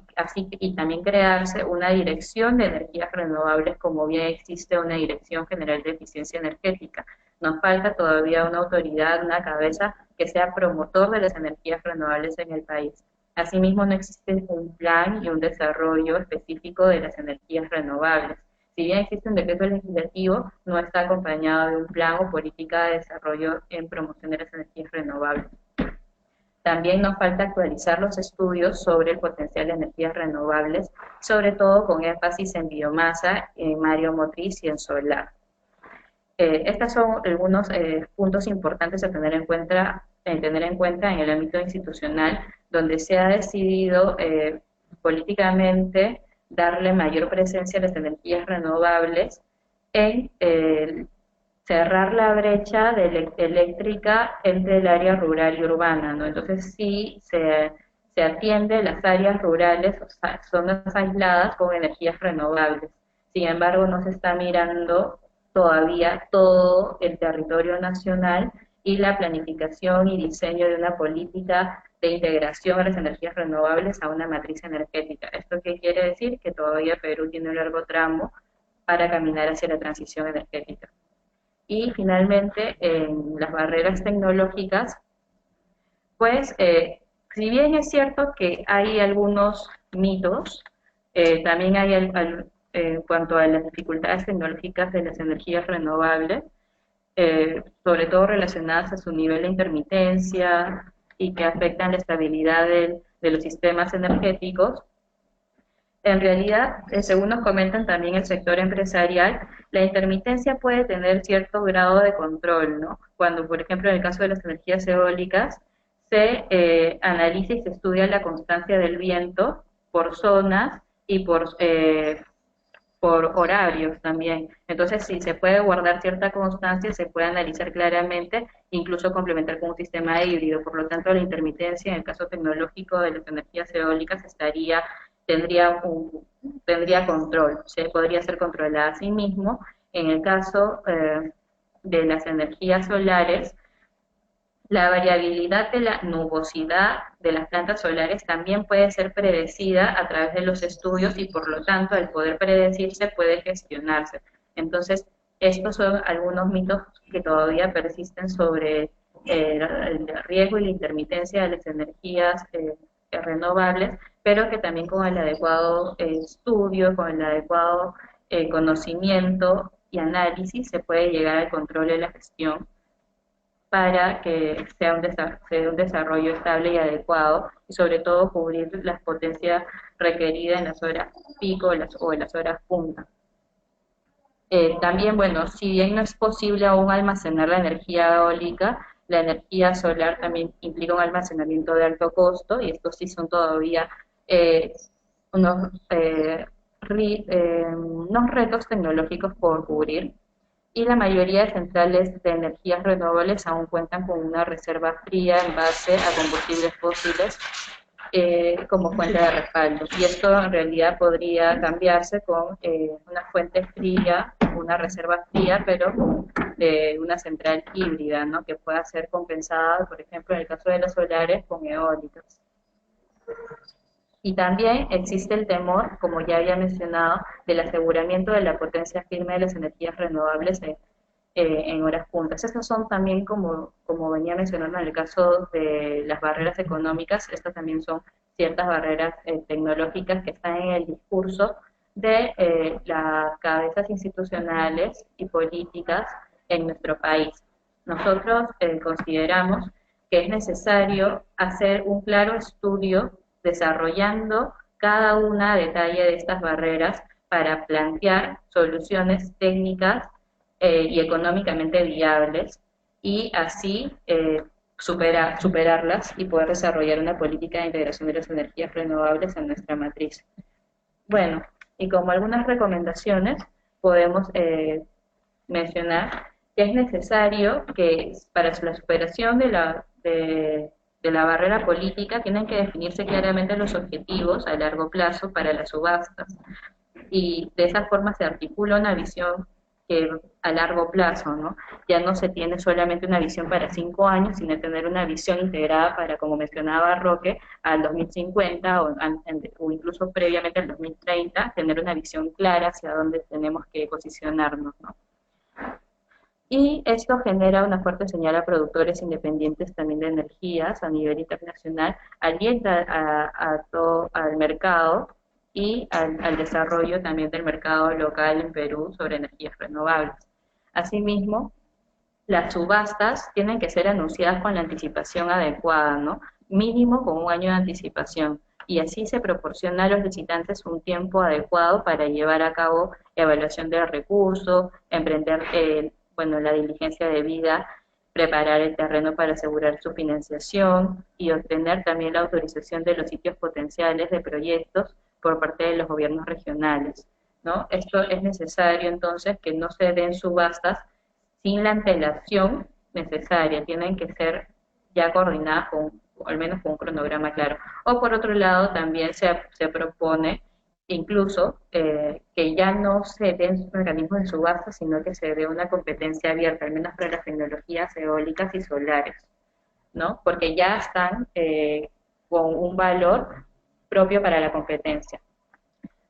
Y también crearse una dirección de energías renovables, como bien existe una Dirección General de Eficiencia Energética. Nos falta todavía una autoridad, una cabeza que sea promotor de las energías renovables en el país. Asimismo, no existe un plan y un desarrollo específico de las energías renovables. Si bien existe un decreto legislativo, no está acompañado de un plan o política de desarrollo en promoción de las energías renovables. También nos falta actualizar los estudios sobre el potencial de energías renovables, sobre todo con énfasis en biomasa, en mareomotriz y en solar. Estos son algunos puntos importantes a tener en cuenta en el ámbito institucional, donde se ha decidido políticamente darle mayor presencia a las energías renovables en cerrar la brecha eléctrica entre el área rural y urbana, ¿no? Entonces sí se atiende las áreas rurales, o sea, zonas aisladas con energías renovables. Sin embargo, no se está mirando todavía todo el territorio nacional y la planificación y diseño de una política de integración a las energías renovables a una matriz energética. ¿Esto qué quiere decir? Que todavía Perú tiene un largo tramo para caminar hacia la transición energética. Y finalmente, en las barreras tecnológicas, pues, si bien es cierto que hay algunos mitos, también hay en cuanto a las dificultades tecnológicas de las energías renovables, sobre todo relacionadas a su nivel de intermitencia y que afectan la estabilidad de los sistemas energéticos. En realidad, según nos comentan también el sector empresarial, la intermitencia puede tener cierto grado de control, ¿no? Cuando, por ejemplo, en el caso de las energías eólicas, se analiza y se estudia la constancia del viento por zonas y por por horarios también. Entonces, si se puede guardar cierta constancia, se puede analizar claramente, incluso complementar con un sistema híbrido. Por lo tanto, la intermitencia en el caso tecnológico de las energías eólicas tendría control, se podría ser controlada. Asimismo, en el caso de las energías solares, la variabilidad de la nubosidad de las plantas solares también puede ser predecida a través de los estudios y por lo tanto al poder predecirse puede gestionarse. Entonces, estos son algunos mitos que todavía persisten sobre el riesgo y la intermitencia de las energías renovables, pero que también con el adecuado estudio, con el adecuado conocimiento y análisis se puede llegar al control de la gestión para que sea un desarrollo estable y adecuado, y sobre todo cubrir las potencias requeridas en las horas pico o en las horas punta. También, bueno, si bien no es posible aún almacenar la energía eólica, la energía solar también implica un almacenamiento de alto costo, y estos sí son todavía unos retos tecnológicos por cubrir. Y la mayoría de centrales de energías renovables aún cuentan con una reserva fría en base a combustibles fósiles como fuente de respaldo. Y esto en realidad podría cambiarse con una fuente fría, una reserva fría, pero de una central híbrida, ¿no? Que pueda ser compensada, por ejemplo, en el caso de las solares, con eólicas. Y también existe el temor, como ya había mencionado, del aseguramiento de la potencia firme de las energías renovables en horas puntas. Estas son también, como venía mencionando en el caso de las barreras económicas, estas también son ciertas barreras tecnológicas que están en el discurso de las cabezas institucionales y políticas en nuestro país. Nosotros consideramos que es necesario hacer un claro estudio desarrollando cada una detalle de estas barreras para plantear soluciones técnicas y económicamente viables y así superarlas y poder desarrollar una política de integración de las energías renovables en nuestra matriz. Bueno, y como algunas recomendaciones podemos mencionar que es necesario que para la superación de la barrera política tienen que definirse claramente los objetivos a largo plazo para las subastas y de esa forma se articula una visión que a largo plazo, ¿no? Ya no se tiene solamente una visión para 5 años, sino tener una visión integrada para, como mencionaba Roque, al 2050 o incluso previamente al 2030, tener una visión clara hacia dónde tenemos que posicionarnos, ¿no? Y esto genera una fuerte señal a productores independientes también de energías a nivel internacional, alienta al mercado y al desarrollo también del mercado local en Perú sobre energías renovables. Asimismo, las subastas tienen que ser anunciadas con la anticipación adecuada, ¿no? Mínimo con 1 año de anticipación, y así se proporciona a los licitantes un tiempo adecuado para llevar a cabo evaluación del recurso, emprender la diligencia debida, preparar el terreno para asegurar su financiación y obtener también la autorización de los sitios potenciales de proyectos por parte de los gobiernos regionales, ¿no? Esto es necesario entonces que no se den subastas sin la antelación necesaria, tienen que ser ya coordinadas al menos con un cronograma claro. O por otro lado también se propone incluso que ya no se den mecanismos de subasta, sino que se dé una competencia abierta, al menos para las tecnologías eólicas y solares, ¿no? Porque ya están con un valor propio para la competencia.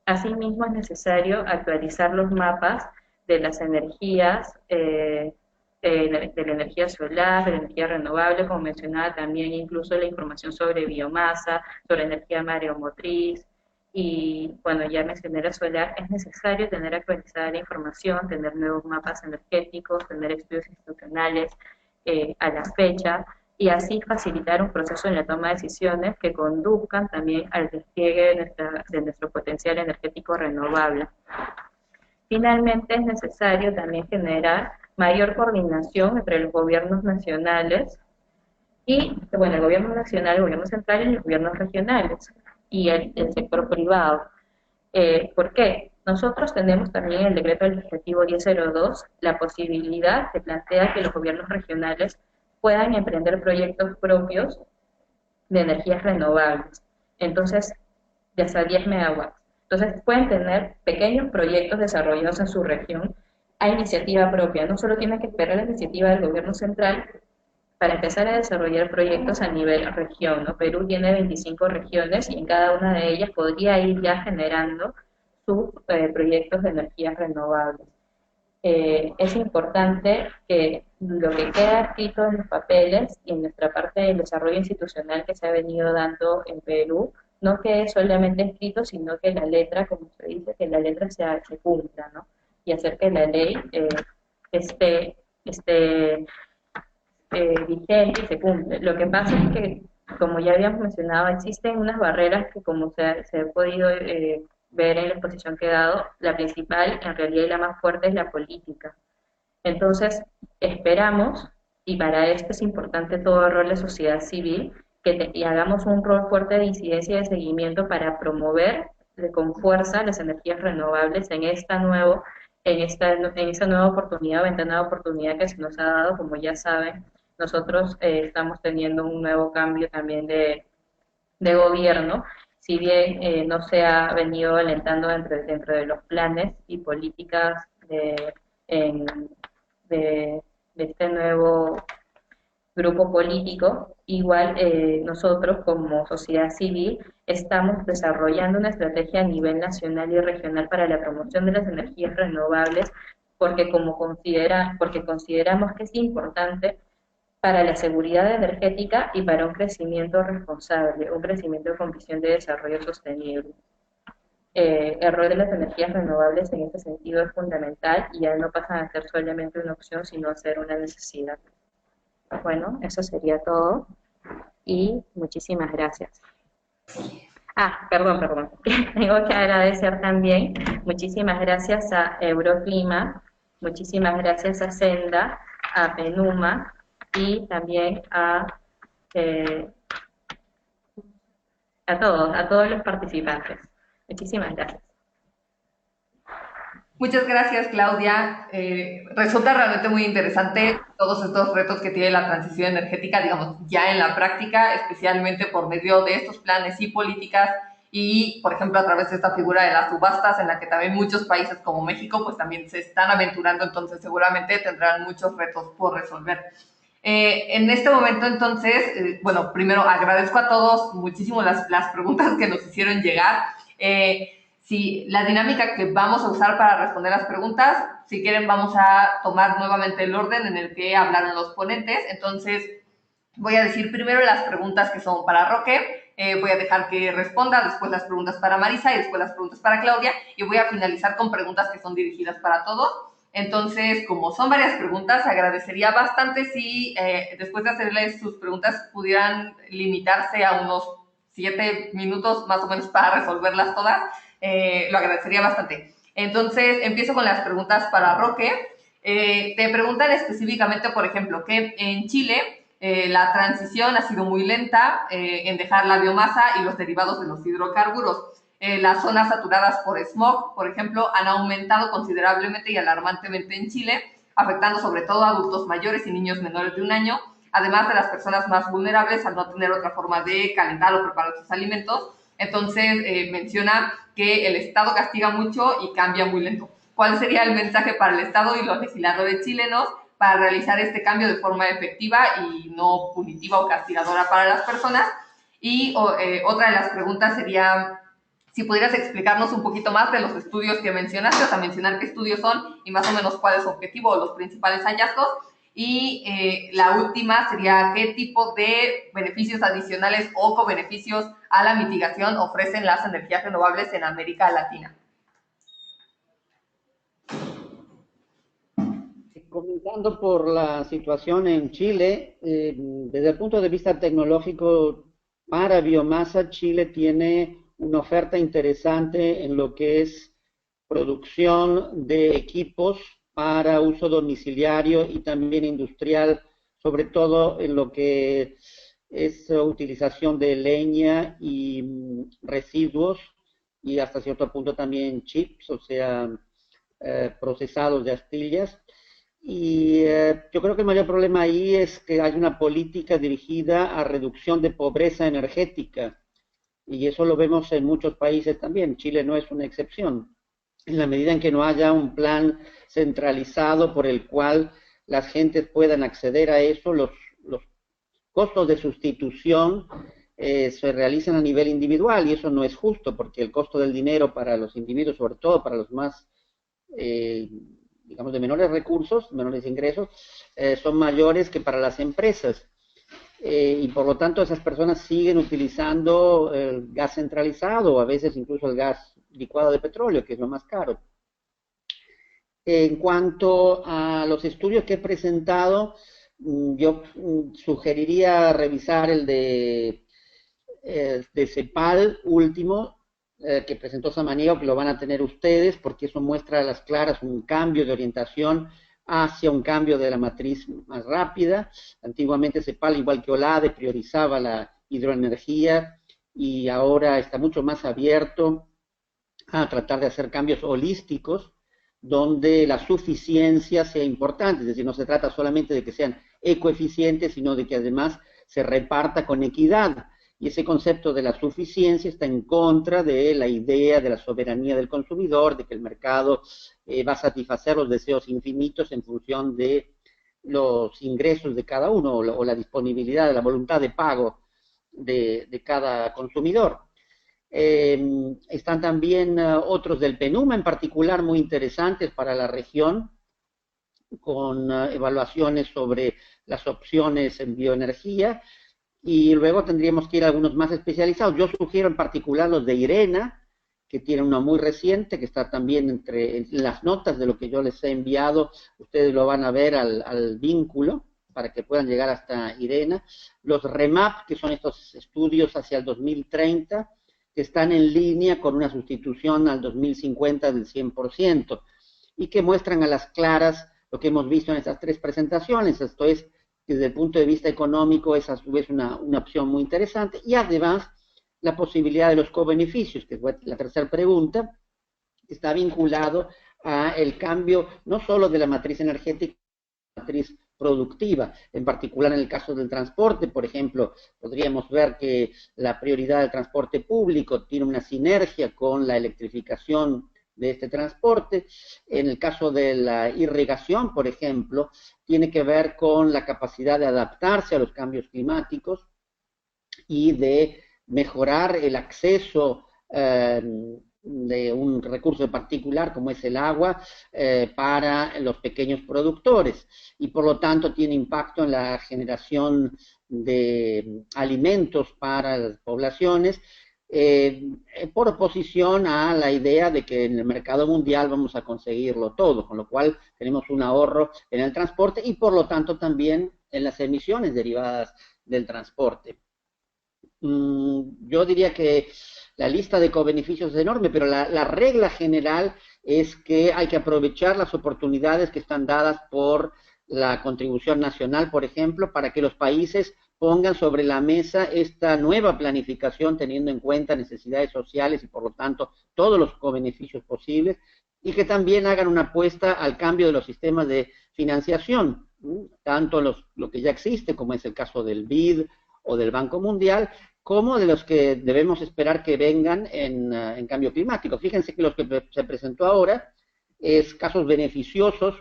Asimismo, es necesario actualizar los mapas de las energías, de la energía solar, de la energía renovable, como mencionaba también, incluso la información sobre biomasa, sobre energía mareomotriz, y bueno, ya mencioné la solar, es necesario tener actualizada la información, tener nuevos mapas energéticos, tener estudios institucionales a la fecha, y así facilitar un proceso en la toma de decisiones que conduzcan también al despliegue de nuestro potencial energético renovable. Finalmente, es necesario también generar mayor coordinación entre los gobiernos nacionales y, bueno, el gobierno nacional, el gobierno central y los gobiernos regionales y el sector privado. ¿Por qué? Nosotros tenemos también en el decreto legislativo 1002 la posibilidad, se plantea que los gobiernos regionales puedan emprender proyectos propios de energías renovables. Entonces, de hasta 10 megawatts. Entonces, pueden tener pequeños proyectos desarrollados en su región a iniciativa propia. No solo tienen que esperar la iniciativa del gobierno central para empezar a desarrollar proyectos a nivel región, ¿no? Perú tiene 25 regiones y en cada una de ellas podría ir ya generando sus proyectos de energías renovables. Es importante que lo que queda escrito en los papeles y en nuestra parte del desarrollo institucional que se ha venido dando en Perú, no quede solamente escrito, sino que la letra, como se dice, que la letra se cumpla, ¿no? Y hacer que la ley esté vigente y se cumple. Lo que pasa es que, como ya habíamos mencionado, existen unas barreras que, como se ha podido ver en la exposición que he dado, la principal, en realidad y la más fuerte, es la política. Entonces, esperamos, y para esto es importante todo el rol de sociedad civil, y hagamos un rol fuerte de incidencia y de seguimiento para promover con fuerza las energías renovables en esta nueva oportunidad, ventana de oportunidad que se nos ha dado. Como ya saben, nosotros estamos teniendo un nuevo cambio también de gobierno, si bien no se ha venido alentando dentro de los planes y políticas de este nuevo grupo político, igual nosotros como sociedad civil estamos desarrollando una estrategia a nivel nacional y regional para la promoción de las energías renovables, porque consideramos que es importante para la seguridad energética y para un crecimiento responsable, un crecimiento con visión de desarrollo sostenible. El rol de las energías renovables en este sentido es fundamental y ya no pasan a ser solamente una opción, sino a ser una necesidad. Bueno, eso sería todo y muchísimas gracias. Perdón. Tengo que agradecer también, muchísimas gracias a Euroclima, muchísimas gracias a Senda, a PENUMA y también a todos los participantes. Muchísimas gracias. Muchas gracias, Claudia. Resulta realmente muy interesante todos estos retos que tiene la transición energética, digamos, ya en la práctica, especialmente por medio de estos planes y políticas y, por ejemplo, a través de esta figura de las subastas, en la que también muchos países como México, pues también se están aventurando, entonces seguramente tendrán muchos retos por resolver. En este momento, entonces, bueno, primero agradezco a todos muchísimo las preguntas que nos hicieron llegar. Sí, la dinámica que vamos a usar para responder las preguntas, si quieren vamos a tomar nuevamente el orden en el que hablaron los ponentes. Entonces voy a decir primero las preguntas que son para Roque, voy a dejar que responda, después las preguntas para Marisa y después las preguntas para Claudia, y voy a finalizar con preguntas que son dirigidas para todos. Entonces, como son varias preguntas, agradecería bastante si después de hacerles sus preguntas pudieran limitarse a unos 7 minutos más o menos para resolverlas todas. Lo agradecería bastante. Entonces, empiezo con las preguntas para Roque. Te preguntan específicamente, por ejemplo, que en Chile la transición ha sido muy lenta en dejar la biomasa y los derivados de los hidrocarburos. Las zonas saturadas por smog, por ejemplo, han aumentado considerablemente y alarmantemente en Chile, afectando sobre todo a adultos mayores y niños menores de 1 año, además de las personas más vulnerables al no tener otra forma de calentar o preparar sus alimentos. Entonces, menciona que el Estado castiga mucho y cambia muy lento. ¿Cuál sería el mensaje para el Estado y los legisladores chilenos para realizar este cambio de forma efectiva y no punitiva o castigadora para las personas? Y otra de las preguntas sería si pudieras explicarnos un poquito más de los estudios que mencionaste, o sea, mencionar qué estudios son y más o menos cuál es su objetivo o los principales hallazgos. Y la última sería qué tipo de beneficios adicionales o cobeneficios a la mitigación ofrecen las energías renovables en América Latina. Comenzando por la situación en Chile, desde el punto de vista tecnológico, para biomasa, Chile tiene una oferta interesante en lo que es producción de equipos para uso domiciliario y también industrial, sobre todo en lo que es utilización de leña y residuos, y hasta cierto punto también chips, o sea, procesados de astillas. Y yo creo que el mayor problema ahí es que hay una política dirigida a reducción de pobreza energética, y eso lo vemos en muchos países también. Chile no es una excepción. En la medida en que no haya un plan centralizado por el cual las gentes puedan acceder a eso, los costos de sustitución se realizan a nivel individual, y eso no es justo, porque el costo del dinero para los individuos, sobre todo para los más, digamos, de menores recursos, menores ingresos, son mayores que para las empresas. Y por lo tanto esas personas siguen utilizando el gas centralizado, o a veces incluso el gas licuado de petróleo, que es lo más caro. En cuanto a los estudios que he presentado, yo sugeriría revisar el de CEPAL último, que presentó Samaniego, que lo van a tener ustedes, porque eso muestra a las claras un cambio de orientación hacia un cambio de la matriz más rápida. Antiguamente CEPAL, igual que OLADE, priorizaba la hidroenergía, y ahora está mucho más abierto a tratar de hacer cambios holísticos, donde la suficiencia sea importante, es decir, no se trata solamente de que sean ecoeficientes, sino de que además se reparta con equidad. Y ese concepto de la suficiencia está en contra de la idea de la soberanía del consumidor, de que el mercado va a satisfacer los deseos infinitos en función de los ingresos de cada uno, o la disponibilidad, la voluntad de pago de cada consumidor. Están también otros del PENUMA en particular muy interesantes para la región, con evaluaciones sobre las opciones en bioenergía, y luego tendríamos que ir a algunos más especializados. Yo sugiero en particular los de IRENA, que tiene uno muy reciente, que está también entre las notas de lo que yo les he enviado. Ustedes lo van a ver al vínculo, para que puedan llegar hasta IRENA. Los REMAP, que son estos estudios hacia el 2030, que están en línea con una sustitución al 2050 del 100%, y que muestran a las claras lo que hemos visto en estas tres presentaciones. Esto es, desde el punto de vista económico, es a su vez una opción muy interesante, y además la posibilidad de los cobeneficios, que fue la tercera pregunta, está vinculado a el cambio no solo de la matriz energética, la matriz productiva. En particular en el caso del transporte, por ejemplo, podríamos ver que la prioridad del transporte público tiene una sinergia con la electrificación de este transporte. En el caso de la irrigación, por ejemplo, tiene que ver con la capacidad de adaptarse a los cambios climáticos y de mejorar el acceso de un recurso particular como es el agua para los pequeños productores, y por lo tanto tiene impacto en la generación de alimentos para las poblaciones, por oposición a la idea de que en el mercado mundial vamos a conseguirlo todo, con lo cual tenemos un ahorro en el transporte y por lo tanto también en las emisiones derivadas del transporte. Yo diría que la lista de cobeneficios es enorme, pero la regla general es que hay que aprovechar las oportunidades que están dadas por la contribución nacional, por ejemplo, para que los países pongan sobre la mesa esta nueva planificación teniendo en cuenta necesidades sociales y por lo tanto todos los cobeneficios posibles, y que también hagan una apuesta al cambio de los sistemas de financiación, tanto lo que ya existe, como es el caso del BID o del Banco Mundial, como de los que debemos esperar que vengan en cambio climático. Fíjense que los que se presentó ahora es casos beneficiosos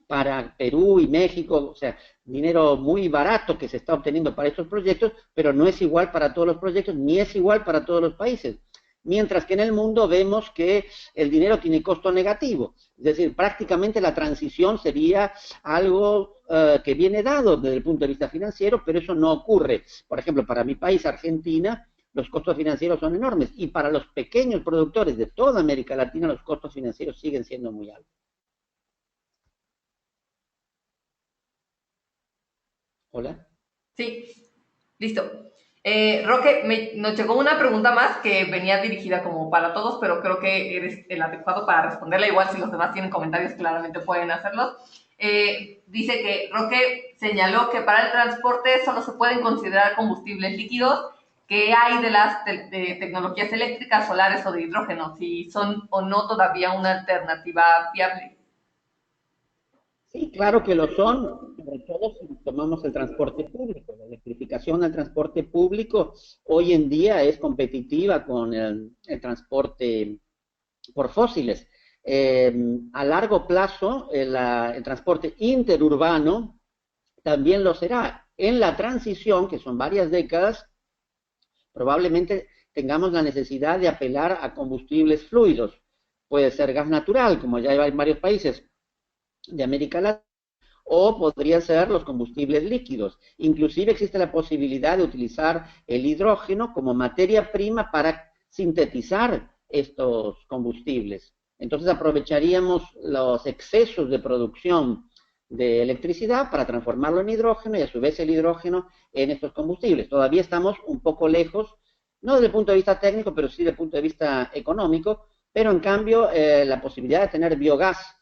para Perú y México, o sea, dinero muy barato que se está obteniendo para estos proyectos, pero no es igual para todos los proyectos, ni es igual para todos los países. Mientras que en el mundo vemos que el dinero tiene costo negativo, es decir, prácticamente la transición sería algo que viene dado desde el punto de vista financiero, pero eso no ocurre. Por ejemplo, para mi país, Argentina, los costos financieros son enormes, y para los pequeños productores de toda América Latina los costos financieros siguen siendo muy altos. ¿Hola? Sí, listo. Roque, nos llegó una pregunta más que venía dirigida como para todos, pero creo que eres el adecuado para responderla. Igual si los demás tienen comentarios, claramente pueden hacerlos. Dice que Roque señaló que para el transporte solo se pueden considerar combustibles líquidos ¿qué hay de las tecnologías eléctricas, solares o de hidrógeno? Si son o no todavía una alternativa viable. Sí, claro que lo son, sobre todo si tomamos el transporte público. La electrificación del transporte público hoy en día es competitiva con el transporte por fósiles. A largo plazo, el transporte interurbano también lo será. En la transición, que son varias décadas, probablemente tengamos la necesidad de apelar a combustibles fluidos. Puede ser gas natural, como ya hay en varios países de América Latina, o podrían ser los combustibles líquidos. Inclusive existe la posibilidad de utilizar el hidrógeno como materia prima para sintetizar estos combustibles. Entonces aprovecharíamos los excesos de producción de electricidad para transformarlo en hidrógeno y a su vez el hidrógeno en estos combustibles. Todavía estamos un poco lejos, no desde el punto de vista técnico, pero sí desde el punto de vista económico, pero en cambio la posibilidad de tener biogás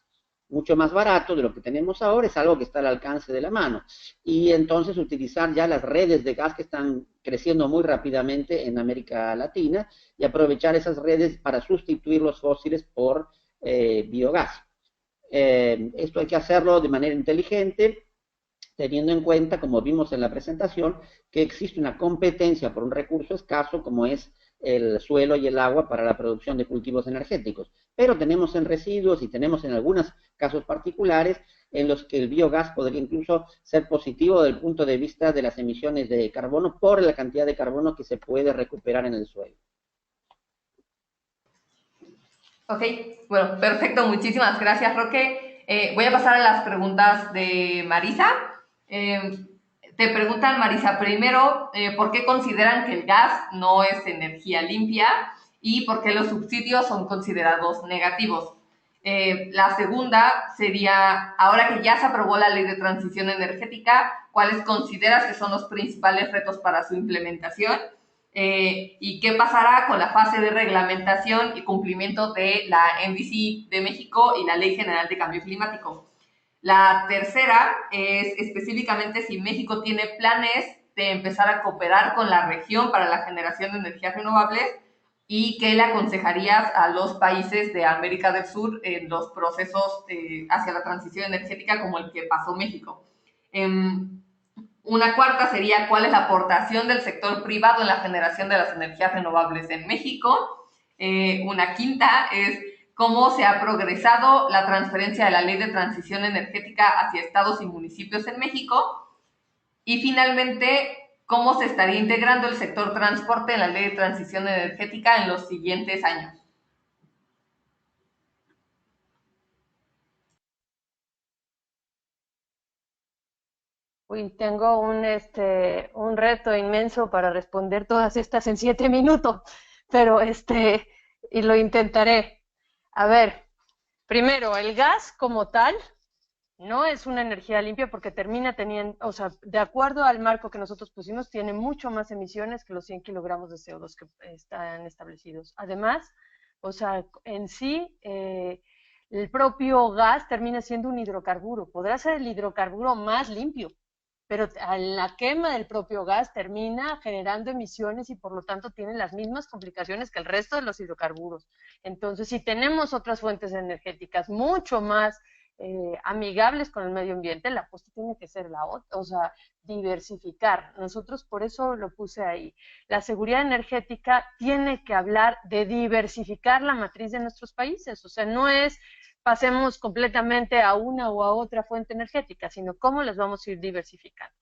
mucho más barato de lo que tenemos ahora es algo que está al alcance de la mano. Y entonces utilizar ya las redes de gas que están creciendo muy rápidamente en América Latina y aprovechar esas redes para sustituir los fósiles por biogás. Esto hay que hacerlo de manera inteligente, teniendo en cuenta, como vimos en la presentación, que existe una competencia por un recurso escaso como es el suelo y el agua para la producción de cultivos energéticos. Pero tenemos en residuos y tenemos en algunos casos particulares en los que el biogás podría incluso ser positivo desde el punto de vista de las emisiones de carbono por la cantidad de carbono que se puede recuperar en el suelo. Ok, bueno, perfecto, muchísimas gracias, Roque. Voy a pasar a las preguntas de Marisa. Te preguntan, Marisa, primero, ¿por qué consideran que el gas no es energía limpia y por qué los subsidios son considerados negativos? La segunda sería, ahora que ya se aprobó la Ley de Transición Energética, ¿cuáles consideras que son los principales retos para su implementación? ¿Y qué pasará con la fase de reglamentación y cumplimiento de la NDC de México y la Ley General de Cambio Climático? La tercera es específicamente si México tiene planes de empezar a cooperar con la región para la generación de energías renovables y qué le aconsejarías a los países de América del Sur en los procesos hacia la transición energética como el que pasó México. Una cuarta sería cuál es la aportación del sector privado en la generación de las energías renovables en México. Una quinta es cómo se ha progresado la transferencia de la Ley de Transición Energética hacia estados y municipios en México. Y finalmente, cómo se estaría integrando el sector transporte en la Ley de Transición Energética en los siguientes años. Uy, tengo un reto inmenso para responder todas estas en 7 minutos, pero y lo intentaré. A ver, primero, el gas como tal no es una energía limpia porque termina teniendo, o sea, de acuerdo al marco que nosotros pusimos, tiene mucho más emisiones que los 100 kilogramos de CO2 que están establecidos. Además, o sea, en sí, el propio gas termina siendo un hidrocarburo. Podrá ser el hidrocarburo más limpio, pero la quema del propio gas termina generando emisiones y por lo tanto tiene las mismas complicaciones que el resto de los hidrocarburos. Entonces, si tenemos otras fuentes energéticas mucho más amigables con el medio ambiente, la apuesta tiene que ser la otra, o sea, diversificar. Nosotros por eso lo puse ahí. La seguridad energética tiene que hablar de diversificar la matriz de nuestros países, o sea, no es pasemos completamente a una o a otra fuente energética, sino cómo las vamos a ir diversificando.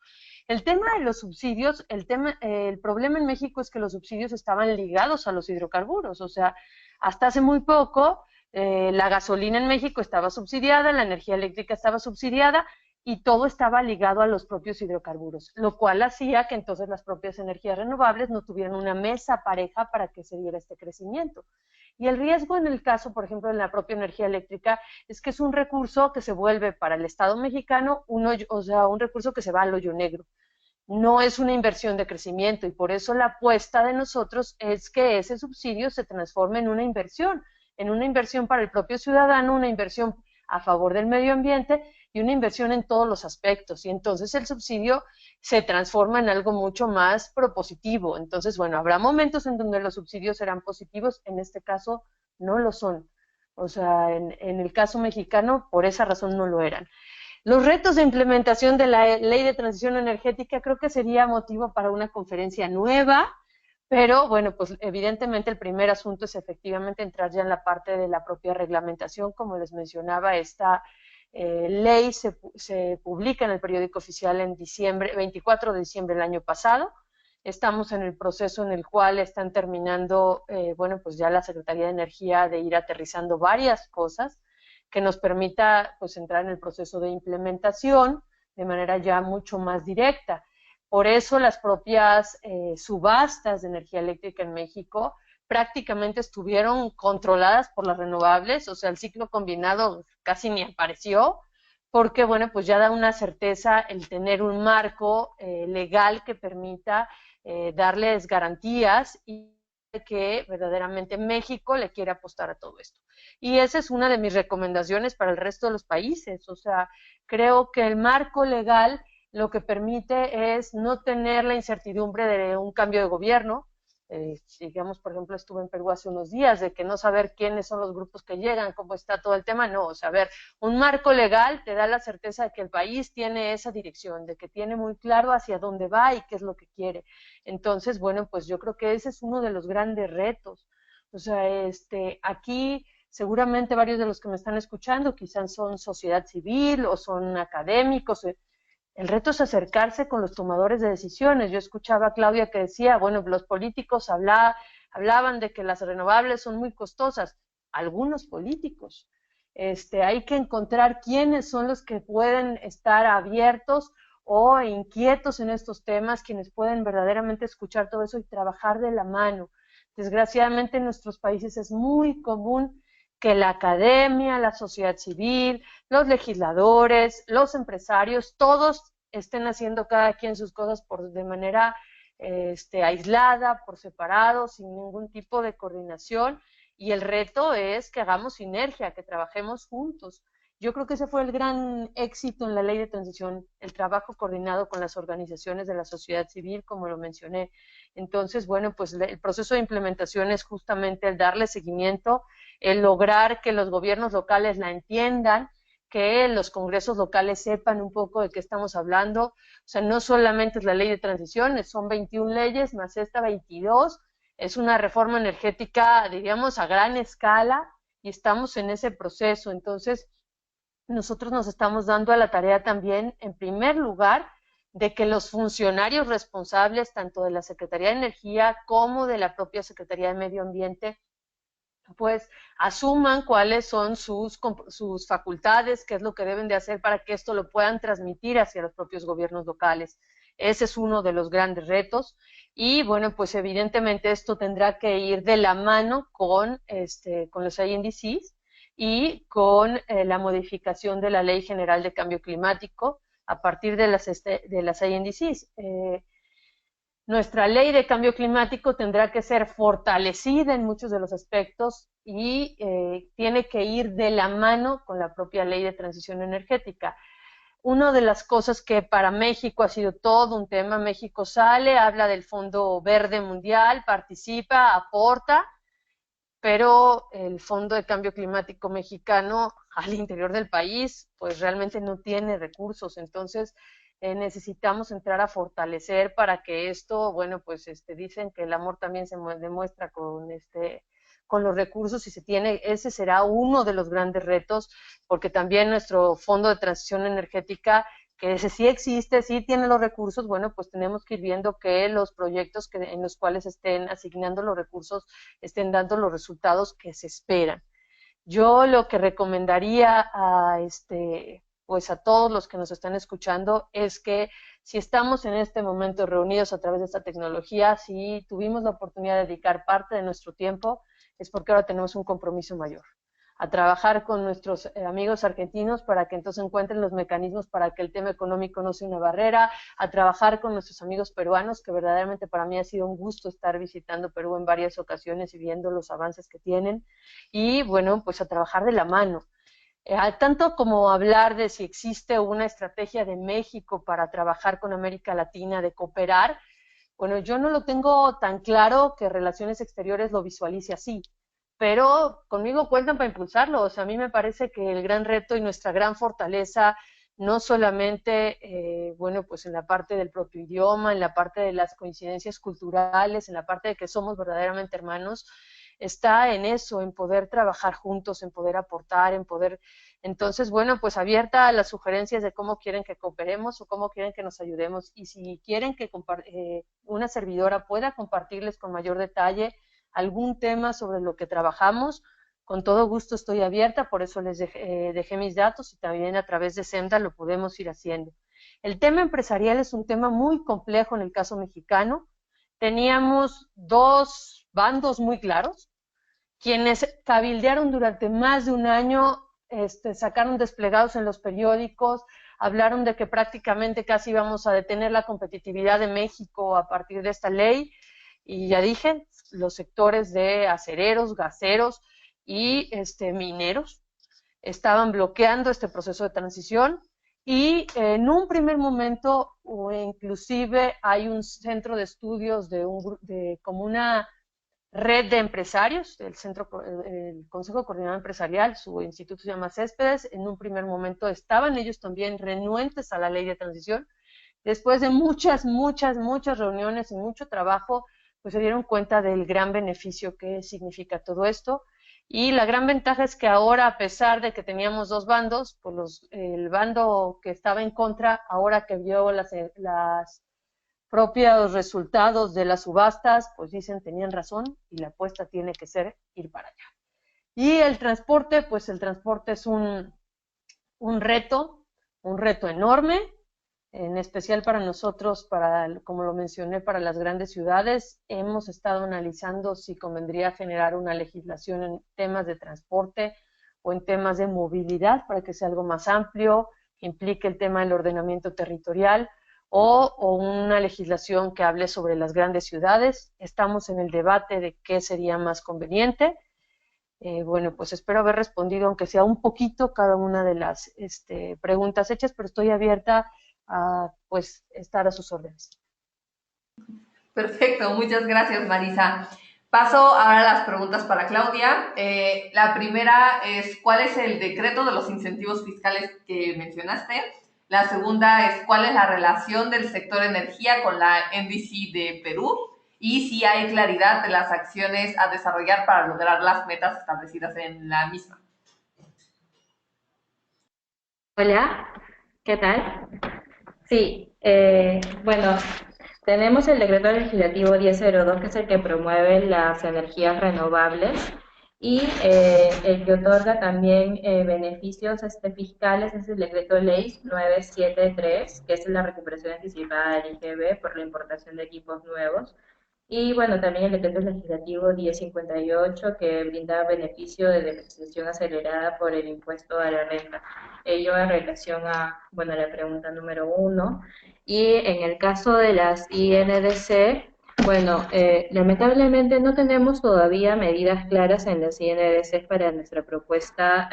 El tema de los subsidios, el problema en México es que los subsidios estaban ligados a los hidrocarburos, o sea, hasta hace muy poco la gasolina en México estaba subsidiada, la energía eléctrica estaba subsidiada y todo estaba ligado a los propios hidrocarburos, lo cual hacía que entonces las propias energías renovables no tuvieran una mesa pareja para que se diera este crecimiento. Y el riesgo en el caso, por ejemplo, de la propia energía eléctrica, es que es un recurso que se vuelve para el Estado mexicano, un recurso que se va al hoyo negro. No es una inversión de crecimiento y por eso la apuesta de nosotros es que ese subsidio se transforme en una inversión para el propio ciudadano, una inversión a favor del medio ambiente y una inversión en todos los aspectos. Y entonces el subsidio se transforma en algo mucho más propositivo. Entonces, bueno, habrá momentos en donde los subsidios serán positivos, en este caso no lo son. O sea, en el caso mexicano, por esa razón no lo eran. Los retos de implementación de la Ley de Transición Energética creo que sería motivo para una conferencia nueva, pero bueno, pues evidentemente el primer asunto es efectivamente entrar ya en la parte de la propia reglamentación. Como les mencionaba, esta ley se publica en el periódico oficial en diciembre, 24 de diciembre del año pasado. Estamos en el proceso en el cual están terminando, bueno, pues ya la Secretaría de Energía de ir aterrizando varias cosas que nos permita pues entrar en el proceso de implementación de manera ya mucho más directa. Por eso las propias subastas de energía eléctrica en México prácticamente estuvieron controladas por las renovables, o sea, el ciclo combinado casi ni apareció, porque bueno, pues ya da una certeza el tener un marco legal que permita darles garantías y que verdaderamente México le quiere apostar a todo esto. Y esa es una de mis recomendaciones para el resto de los países. O sea, creo que el marco legal lo que permite es no tener la incertidumbre de un cambio de gobierno. Digamos, por ejemplo, estuve en Perú hace unos días, de que no saber quiénes son los grupos que llegan, cómo está todo el tema, no, o sea, a ver, un marco legal te da la certeza de que el país tiene esa dirección, de que tiene muy claro hacia dónde va y qué es lo que quiere. Entonces, bueno, pues yo creo que ese es uno de los grandes retos. O sea, aquí seguramente varios de los que me están escuchando quizás son sociedad civil o son académicos. El reto es acercarse con los tomadores de decisiones. Yo escuchaba a Claudia que decía, bueno, los políticos hablaban de que las renovables son muy costosas. Algunos políticos. Hay que encontrar quiénes son los que pueden estar abiertos o inquietos en estos temas, quienes pueden verdaderamente escuchar todo eso y trabajar de la mano. Desgraciadamente en nuestros países es muy común que la academia, la sociedad civil, los legisladores, los empresarios, todos estén haciendo cada quien sus cosas de manera aislada, por separado, sin ningún tipo de coordinación, y el reto es que hagamos sinergia, que trabajemos juntos. Yo creo que ese fue el gran éxito en la Ley de Transición, el trabajo coordinado con las organizaciones de la sociedad civil, como lo mencioné. Entonces, bueno, pues el proceso de implementación es justamente el darle seguimiento, el lograr que los gobiernos locales la entiendan, que los congresos locales sepan un poco de qué estamos hablando. O sea, no solamente es la Ley de Transición, son 21 leyes, más esta 22, es una reforma energética, diríamos, a gran escala, y estamos en ese proceso. Entonces, nosotros nos estamos dando a la tarea también, en primer lugar, de que los funcionarios responsables, tanto de la Secretaría de Energía como de la propia Secretaría de Medio Ambiente, pues asuman cuáles son sus facultades, qué es lo que deben de hacer para que esto lo puedan transmitir hacia los propios gobiernos locales. Ese es uno de los grandes retos y bueno, pues evidentemente esto tendrá que ir de la mano con los INDCs y con la modificación de la Ley General de Cambio Climático a partir de las INDCs. Nuestra ley de cambio climático tendrá que ser fortalecida en muchos de los aspectos y tiene que ir de la mano con la propia ley de transición energética. Una de las cosas que para México ha sido todo un tema, México sale, habla del Fondo Verde Mundial, participa, aporta, pero el Fondo de Cambio Climático mexicano al interior del país pues realmente no tiene recursos. Entonces necesitamos entrar a fortalecer para que esto, bueno, pues dicen que el amor también se demuestra con los recursos, y se tiene, ese será uno de los grandes retos, porque también nuestro Fondo de Transición Energética, que ese sí existe, sí tiene los recursos, bueno, pues tenemos que ir viendo que los proyectos en los cuales estén asignando los recursos estén dando los resultados que se esperan. Yo lo que recomendaría pues a todos los que nos están escuchando es que si estamos en este momento reunidos a través de esta tecnología, si tuvimos la oportunidad de dedicar parte de nuestro tiempo, es porque ahora tenemos un compromiso mayor, a trabajar con nuestros amigos argentinos para que entonces encuentren los mecanismos para que el tema económico no sea una barrera, a trabajar con nuestros amigos peruanos, que verdaderamente para mí ha sido un gusto estar visitando Perú en varias ocasiones y viendo los avances que tienen, y bueno, pues a trabajar de la mano. Tanto como hablar de si existe una estrategia de México para trabajar con América Latina, de cooperar, bueno, yo no lo tengo tan claro que Relaciones Exteriores lo visualice así, pero conmigo cuentan para impulsarlo. O sea, a mí me parece que el gran reto y nuestra gran fortaleza, no solamente, bueno, pues en la parte del propio idioma, en la parte de las coincidencias culturales, en la parte de que somos verdaderamente hermanos, está en eso, en poder trabajar juntos, en poder aportar, en poder... Entonces, bueno, pues abierta a las sugerencias de cómo quieren que cooperemos o cómo quieren que nos ayudemos, y si quieren que una servidora pueda compartirles con mayor detalle algún tema sobre lo que trabajamos, con todo gusto estoy abierta, por eso les dejé mis datos, y también a través de SEMDA lo podemos ir haciendo. El tema empresarial es un tema muy complejo en el caso mexicano. Teníamos dos bandos muy claros, quienes cabildearon durante más de un año, sacaron desplegados en los periódicos, hablaron de que prácticamente casi íbamos a detener la competitividad de México a partir de esta ley, y ya dije, los sectores de acereros, gaseros y mineros estaban bloqueando este proceso de transición, y en un primer momento, o inclusive hay un centro de estudios como una red de empresarios, el Consejo Coordinador Empresarial, su instituto se llama Céspedes. En un primer momento estaban ellos también renuentes a la ley de transición. Después de muchas reuniones y mucho trabajo, pues se dieron cuenta del gran beneficio que significa todo esto. Y la gran ventaja es que ahora, a pesar de que teníamos dos bandos, pues el bando que estaba en contra, ahora que vio las propios resultados de las subastas, pues dicen tenían razón y la apuesta tiene que ser ir para allá. Y el transporte, pues el transporte es un reto enorme, en especial para nosotros, como lo mencioné, para las grandes ciudades. Hemos estado analizando si convendría generar una legislación en temas de transporte o en temas de movilidad para que sea algo más amplio, que implique el tema del ordenamiento territorial, o una legislación que hable sobre las grandes ciudades. Estamos en el debate de qué sería más conveniente. Bueno, pues espero haber respondido, aunque sea un poquito, cada una de las preguntas hechas, pero estoy abierta a pues estar a sus órdenes. Perfecto, muchas gracias, Marisa. Paso ahora a las preguntas para Claudia. La primera es, ¿cuál es el decreto de los incentivos fiscales que mencionaste? La segunda es, ¿cuál es la relación del sector energía con la NDC de Perú? Y si hay claridad de las acciones a desarrollar para lograr las metas establecidas en la misma. Hola, ¿qué tal? Sí, bueno, tenemos el decreto legislativo 1002, que es el que promueve las energías renovables, y el que otorga también beneficios fiscales es el decreto ley 973, que es la recuperación anticipada del IGB por la importación de equipos nuevos. Y bueno, también el decreto legislativo 1058, que brinda beneficio de depreciación acelerada por el impuesto a la renta. Ello en relación a, bueno, la pregunta número 1. Y en el caso de las INDC, bueno, lamentablemente no tenemos todavía medidas claras en las INDC para nuestra propuesta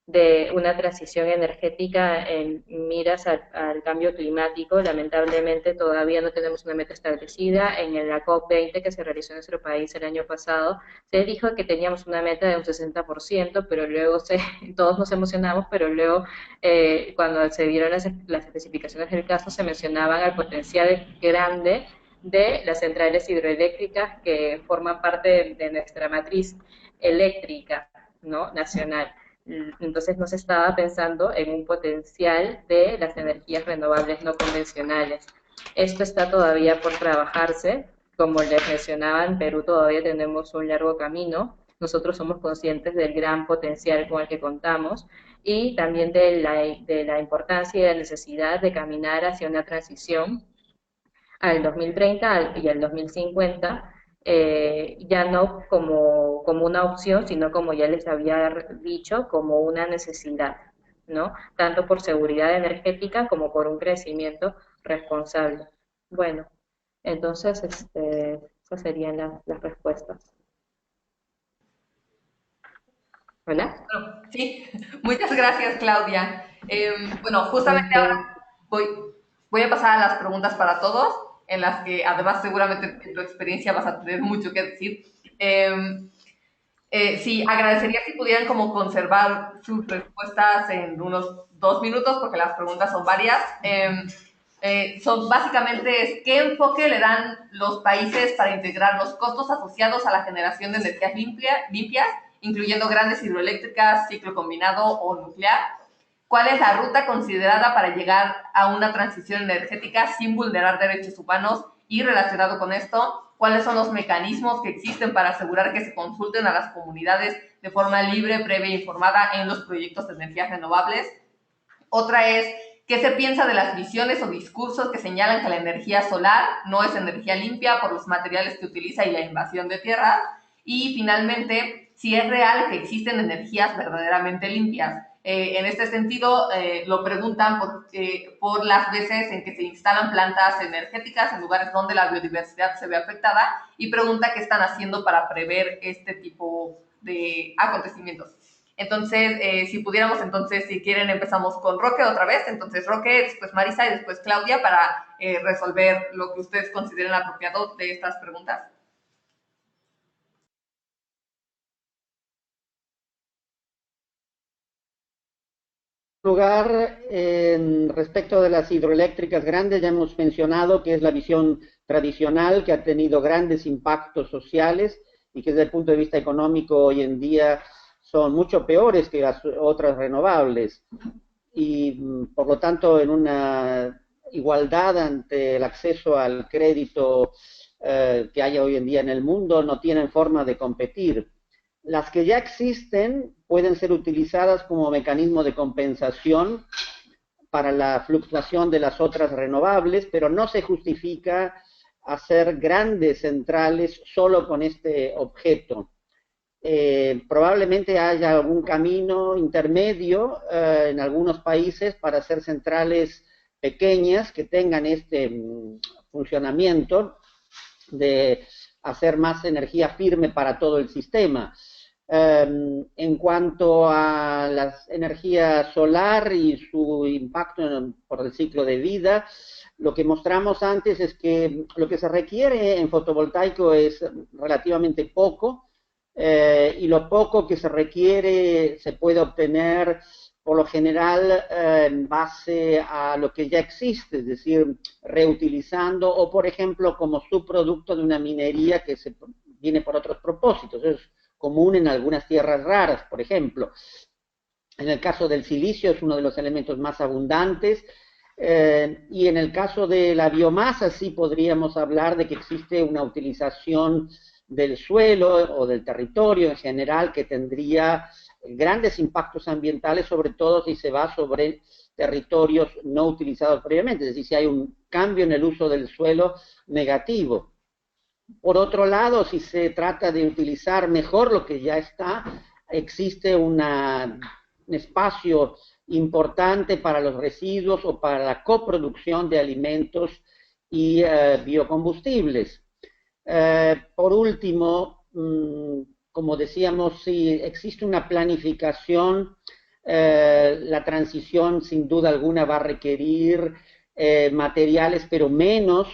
de una transición energética en miras al cambio climático. Lamentablemente todavía no tenemos una meta establecida. En la COP20 que se realizó en nuestro país el año pasado, se dijo que teníamos una meta de un 60%, pero luego todos nos emocionamos, pero luego cuando se vieron las especificaciones del caso, se mencionaban el potencial grande de las centrales hidroeléctricas que forman parte de nuestra matriz eléctrica, ¿no?, nacional. Entonces no se estaba pensando en un potencial de las energías renovables no convencionales. Esto está todavía por trabajarse. Como les mencionaba, en Perú todavía tenemos un largo camino. Nosotros somos conscientes del gran potencial con el que contamos y también de la importancia y la necesidad de caminar hacia una transición al 2030 y al 2050, ya no como una opción, sino como ya les había dicho, como una necesidad, ¿no? Tanto por seguridad energética como por un crecimiento responsable. Bueno, entonces esas serían las respuestas. Hola. Sí, muchas gracias, Claudia. Bueno, justamente ahora voy a pasar a las preguntas para todos, en las que además seguramente en tu experiencia vas a tener mucho que decir. Sí, agradecería si pudieran como conservar sus respuestas en unos 2 minutos, porque las preguntas son varias. Son básicamente qué enfoque le dan los países para integrar los costos asociados a la generación de energías limpias, incluyendo grandes hidroeléctricas, ciclo combinado o nuclear. ¿Cuál es la ruta considerada para llegar a una transición energética sin vulnerar derechos humanos? Y relacionado con esto, ¿cuáles son los mecanismos que existen para asegurar que se consulten a las comunidades de forma libre, previa e informada en los proyectos de energías renovables? Otra es, ¿qué se piensa de las visiones o discursos que señalan que la energía solar no es energía limpia por los materiales que utiliza y la invasión de tierras? Y finalmente, si es real que existen energías verdaderamente limpias. En este sentido, lo preguntan por las veces en que se instalan plantas energéticas en lugares donde la biodiversidad se ve afectada, y pregunta qué están haciendo para prever este tipo de acontecimientos. Entonces, si pudiéramos, entonces, si quieren, empezamos con Roque otra vez. Entonces, Roque, después Marisa y después Claudia para resolver lo que ustedes consideren apropiado de estas preguntas. Lugar, respecto de las hidroeléctricas grandes, ya hemos mencionado que es la visión tradicional que ha tenido grandes impactos sociales y que desde el punto de vista económico hoy en día son mucho peores que las otras renovables y por lo tanto en una igualdad ante el acceso al crédito que hay hoy en día en el mundo no tienen forma de competir. Las que ya existen pueden ser utilizadas como mecanismo de compensación para la fluctuación de las otras renovables, pero no se justifica hacer grandes centrales solo con este objeto. Probablemente haya algún camino intermedio en algunos países para hacer centrales pequeñas que tengan este funcionamiento de hacer más energía firme para todo el sistema. En cuanto a la energía solar y su impacto por el ciclo de vida, lo que mostramos antes es que lo que se requiere en fotovoltaico es relativamente poco, y lo poco que se requiere se puede obtener por lo general en base a lo que ya existe, es decir, reutilizando o, por ejemplo, como subproducto de una minería que viene por otros propósitos. Es común en algunas tierras raras, por ejemplo. En el caso del silicio es uno de los elementos más abundantes, y en el caso de la biomasa sí podríamos hablar de que existe una utilización del suelo o del territorio en general que tendría grandes impactos ambientales, sobre todo si se va sobre territorios no utilizados previamente, es decir, si hay un cambio en el uso del suelo negativo. Por otro lado, si se trata de utilizar mejor lo que ya está, existe un espacio importante para los residuos o para la coproducción de alimentos y biocombustibles. Por último, como decíamos, si existe una planificación, la transición sin duda alguna va a requerir materiales, pero menos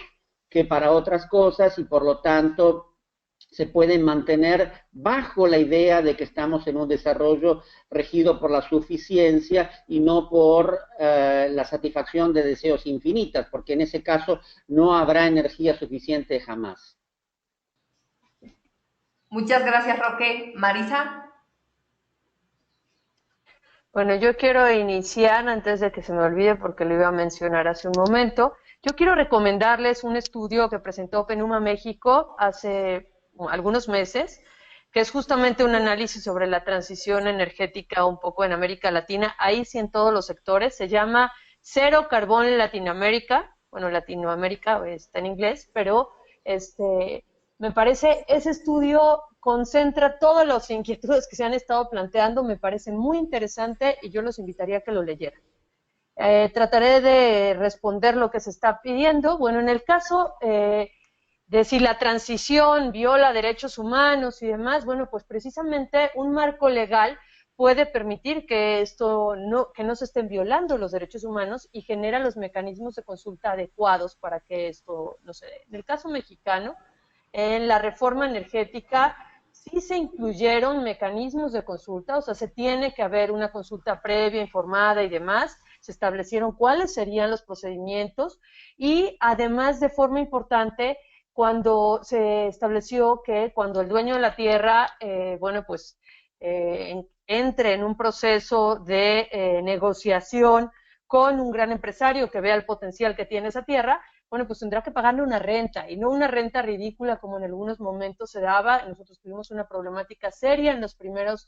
que para otras cosas, y por lo tanto se pueden mantener bajo la idea de que estamos en un desarrollo regido por la suficiencia y no por la satisfacción de deseos infinitas, porque en ese caso no habrá energía suficiente jamás. Muchas gracias, Roque. Marisa. Bueno, yo quiero iniciar antes de que se me olvide porque lo iba a mencionar hace un momento. Yo quiero recomendarles un estudio que presentó PENUMA México hace algunos meses, que es justamente un análisis sobre la transición energética un poco en América Latina, ahí sí en todos los sectores. Se llama Cero Carbón en Latinoamérica. Bueno, Latinoamérica está en inglés, pero me parece ese estudio concentra todas las inquietudes que se han estado planteando, me parece muy interesante y yo los invitaría a que lo leyeran. Trataré de responder lo que se está pidiendo. Bueno, en el caso de si la transición viola derechos humanos y demás, bueno, pues precisamente un marco legal puede permitir que no se estén violando los derechos humanos y genera los mecanismos de consulta adecuados para que esto no se dé. En el caso mexicano, en la reforma energética sí se incluyeron mecanismos de consulta, o sea, se tiene que haber una consulta previa, informada y demás, se establecieron cuáles serían los procedimientos y además de forma importante cuando se estableció que cuando el dueño de la tierra, entre en un proceso de negociación con un gran empresario que vea el potencial que tiene esa tierra, bueno, pues tendrá que pagarle una renta, y no una renta ridícula como en algunos momentos se daba. Nosotros tuvimos una problemática seria en los primeros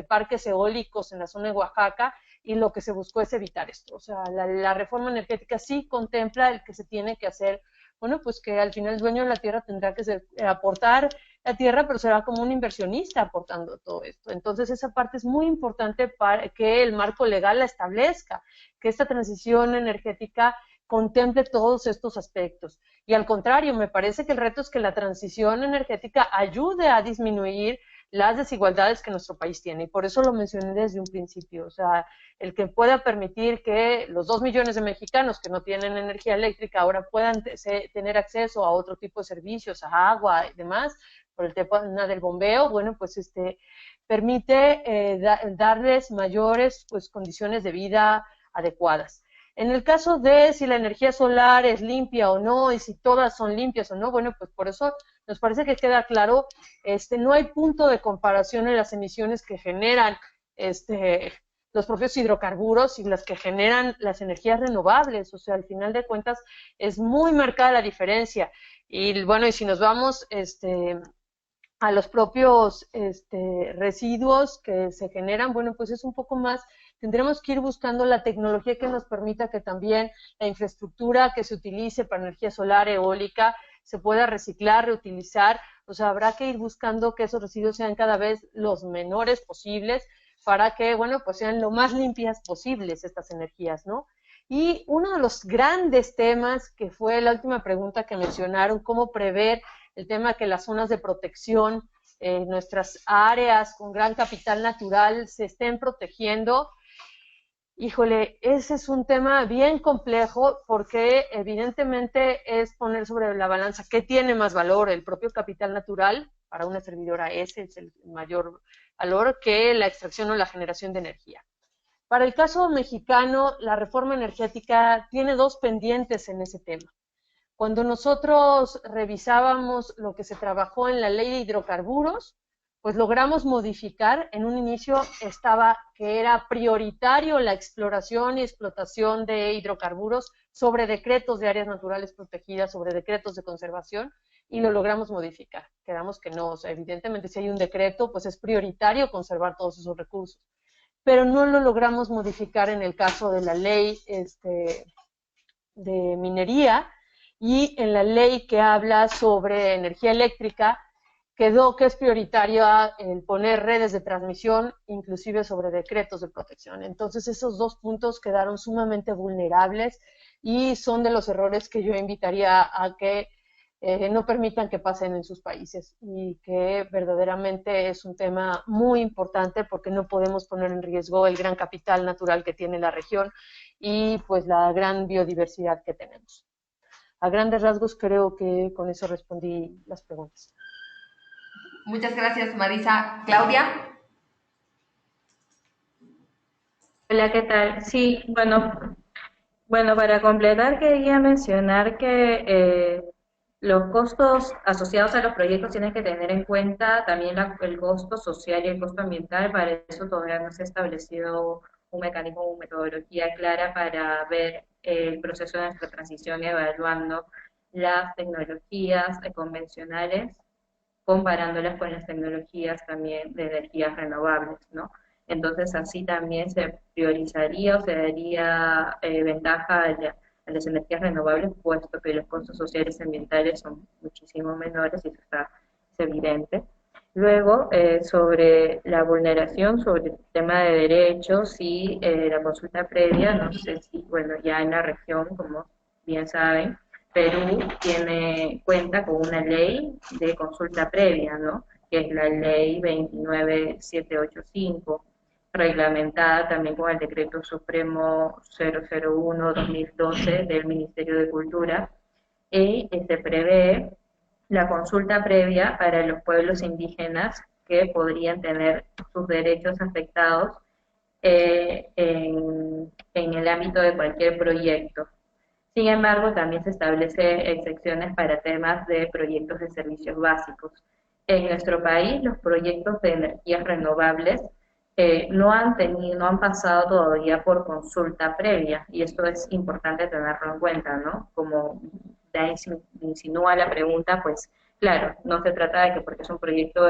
parques eólicos en la zona de Oaxaca, y lo que se buscó es evitar esto. O sea, la reforma energética sí contempla el que se tiene que hacer, bueno, pues que al final el dueño de la tierra tendrá que aportar la tierra, pero será como un inversionista aportando todo esto. Entonces esa parte es muy importante para que el marco legal la establezca, que esta transición energética contemple todos estos aspectos. Y al contrario, me parece que el reto es que la transición energética ayude a disminuir las desigualdades que nuestro país tiene, y por eso lo mencioné desde un principio. O sea, el que pueda permitir que los 2 millones de mexicanos que no tienen energía eléctrica ahora puedan tener acceso a otro tipo de servicios, a agua y demás, por el tema del bombeo, bueno, pues permite darles mayores condiciones de vida adecuadas. En el caso de si la energía solar es limpia o no, y si todas son limpias o no, bueno, pues por eso nos parece que queda claro, no hay punto de comparación en las emisiones que generan los propios hidrocarburos y las que generan las energías renovables. O sea, al final de cuentas es muy marcada la diferencia. Y bueno, y si nos vamos a los propios residuos que se generan, bueno, pues es un poco más. Tendremos que ir buscando la tecnología que nos permita que también la infraestructura que se utilice para energía solar, eólica, se pueda reciclar, reutilizar. O sea, habrá que ir buscando que esos residuos sean cada vez los menores posibles para que, bueno, pues sean lo más limpias posibles estas energías, ¿no? Y uno de los grandes temas, que fue la última pregunta que mencionaron, cómo prever el tema que las zonas de protección, nuestras áreas con gran capital natural se estén protegiendo. Híjole, ese es un tema bien complejo porque evidentemente es poner sobre la balanza qué tiene más valor, el propio capital natural, para una servidora ese es el mayor valor, que la extracción o la generación de energía. Para el caso mexicano, la reforma energética tiene 2 pendientes en ese tema. Cuando nosotros revisábamos lo que se trabajó en la ley de hidrocarburos, pues logramos modificar, en un inicio estaba que era prioritario la exploración y explotación de hidrocarburos sobre decretos de áreas naturales protegidas, sobre decretos de conservación, y lo logramos modificar. Quedamos que no, o sea, evidentemente si hay un decreto, pues es prioritario conservar todos esos recursos. Pero no lo logramos modificar en el caso de la ley de minería, y en la ley que habla sobre energía eléctrica, quedó que es prioritario el poner redes de transmisión, inclusive sobre decretos de protección. Entonces esos 2 puntos quedaron sumamente vulnerables y son de los errores que yo invitaría a que no permitan que pasen en sus países, y que verdaderamente es un tema muy importante porque no podemos poner en riesgo el gran capital natural que tiene la región y pues la gran biodiversidad que tenemos. A grandes rasgos creo que con eso respondí las preguntas. Muchas gracias, Marisa. Claudia. Hola, ¿qué tal? Sí, bueno, para completar quería mencionar que los costos asociados a los proyectos tienen que tener en cuenta también el costo social y el costo ambiental. Para eso todavía no se ha establecido un mecanismo o metodología clara para ver el proceso de nuestra transición y evaluando las tecnologías convencionales, comparándolas con las tecnologías también de energías renovables, ¿no? Entonces así también se priorizaría o se daría ventaja a las energías renovables, puesto que los costos sociales y ambientales son muchísimo menores, y eso es evidente. Luego, sobre la vulneración, sobre el tema de derechos y la consulta previa, no sé si, bueno, ya en la región, como bien saben, Perú cuenta con una ley de consulta previa, ¿no? Que es la ley 29785, reglamentada también con el Decreto Supremo 001-2012 del Ministerio de Cultura, y se prevé la consulta previa para los pueblos indígenas que podrían tener sus derechos afectados en el ámbito de cualquier proyecto. Sin embargo, también se establece excepciones para temas de proyectos de servicios básicos. En nuestro país, los proyectos de energías renovables no han pasado todavía por consulta previa, y esto es importante tenerlo en cuenta, ¿no? Como ya insinúa la pregunta, pues claro, no se trata de que porque es un proyecto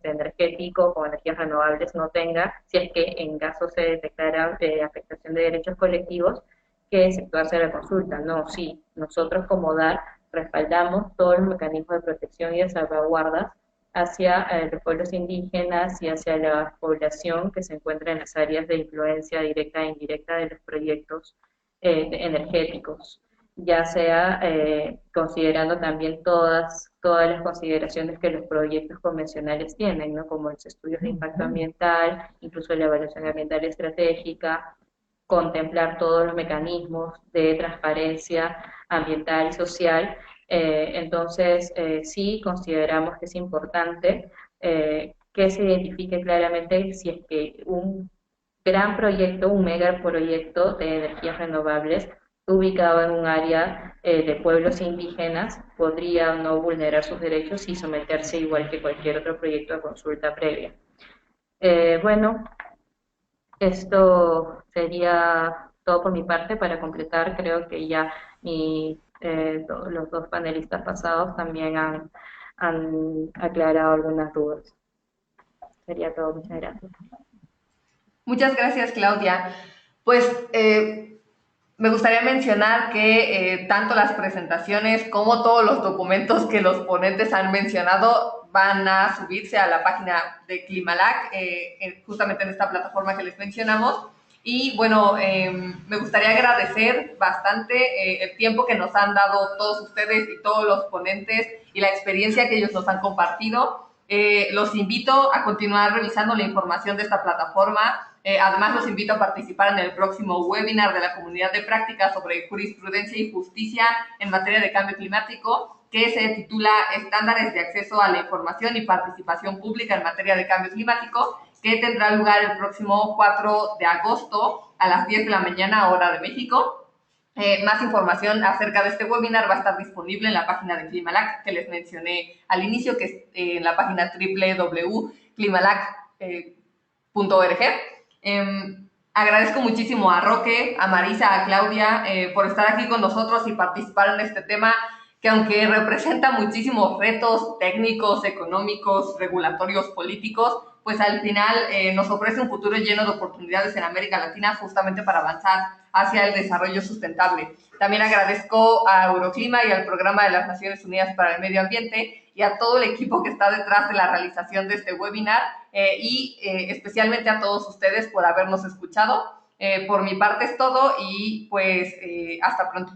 energético con energías renovables no tenga, si es que en caso se detectara afectación de derechos colectivos, que efectuarse la consulta. No, sí, nosotros como DAR respaldamos todos los mecanismos de protección y de salvaguardas hacia los pueblos indígenas y hacia la población que se encuentra en las áreas de influencia directa e indirecta de los proyectos energéticos, ya sea considerando también todas las consideraciones que los proyectos convencionales tienen, ¿no? Como los estudios de impacto ambiental, incluso la evaluación ambiental estratégica, contemplar todos los mecanismos de transparencia ambiental y social. Entonces, sí consideramos que es importante que se identifique claramente si es que un gran proyecto, un megaproyecto de energías renovables ubicado en un área de pueblos indígenas podría o no vulnerar sus derechos y someterse igual que cualquier otro proyecto a consulta previa. Bueno, esto sería todo por mi parte. Para completar, creo que ya los dos panelistas pasados también han aclarado algunas dudas. Sería todo, muchas gracias. Muchas gracias, Claudia. Pues me gustaría mencionar que tanto las presentaciones como todos los documentos que los ponentes han mencionado van a subirse a la página de Climalac, justamente en esta plataforma que les mencionamos. Y bueno, me gustaría agradecer bastante el tiempo que nos han dado todos ustedes y todos los ponentes y la experiencia que ellos nos han compartido. Los invito a continuar revisando la información de esta plataforma. Además, los invito a participar en el próximo webinar de la comunidad de práctica sobre jurisprudencia y justicia en materia de cambio climático, que se titula Estándares de acceso a la información y participación pública en materia de cambio climático, que tendrá lugar el próximo 4 de agosto a las 10 de la mañana, hora de México. Más información acerca de este webinar va a estar disponible en la página de Climalac que les mencioné al inicio, que es en la página www.climalac.org. Agradezco muchísimo a Roque, a Marisa, a Claudia por estar aquí con nosotros y participar en este tema que, aunque representa muchísimos retos técnicos, económicos, regulatorios, políticos, pues al final nos ofrece un futuro lleno de oportunidades en América Latina, justamente para avanzar hacia el desarrollo sustentable. También agradezco a Euroclima y al Programa de las Naciones Unidas para el Medio Ambiente y a todo el equipo que está detrás de la realización de este webinar y especialmente a todos ustedes por habernos escuchado. Por mi parte es todo y pues hasta pronto.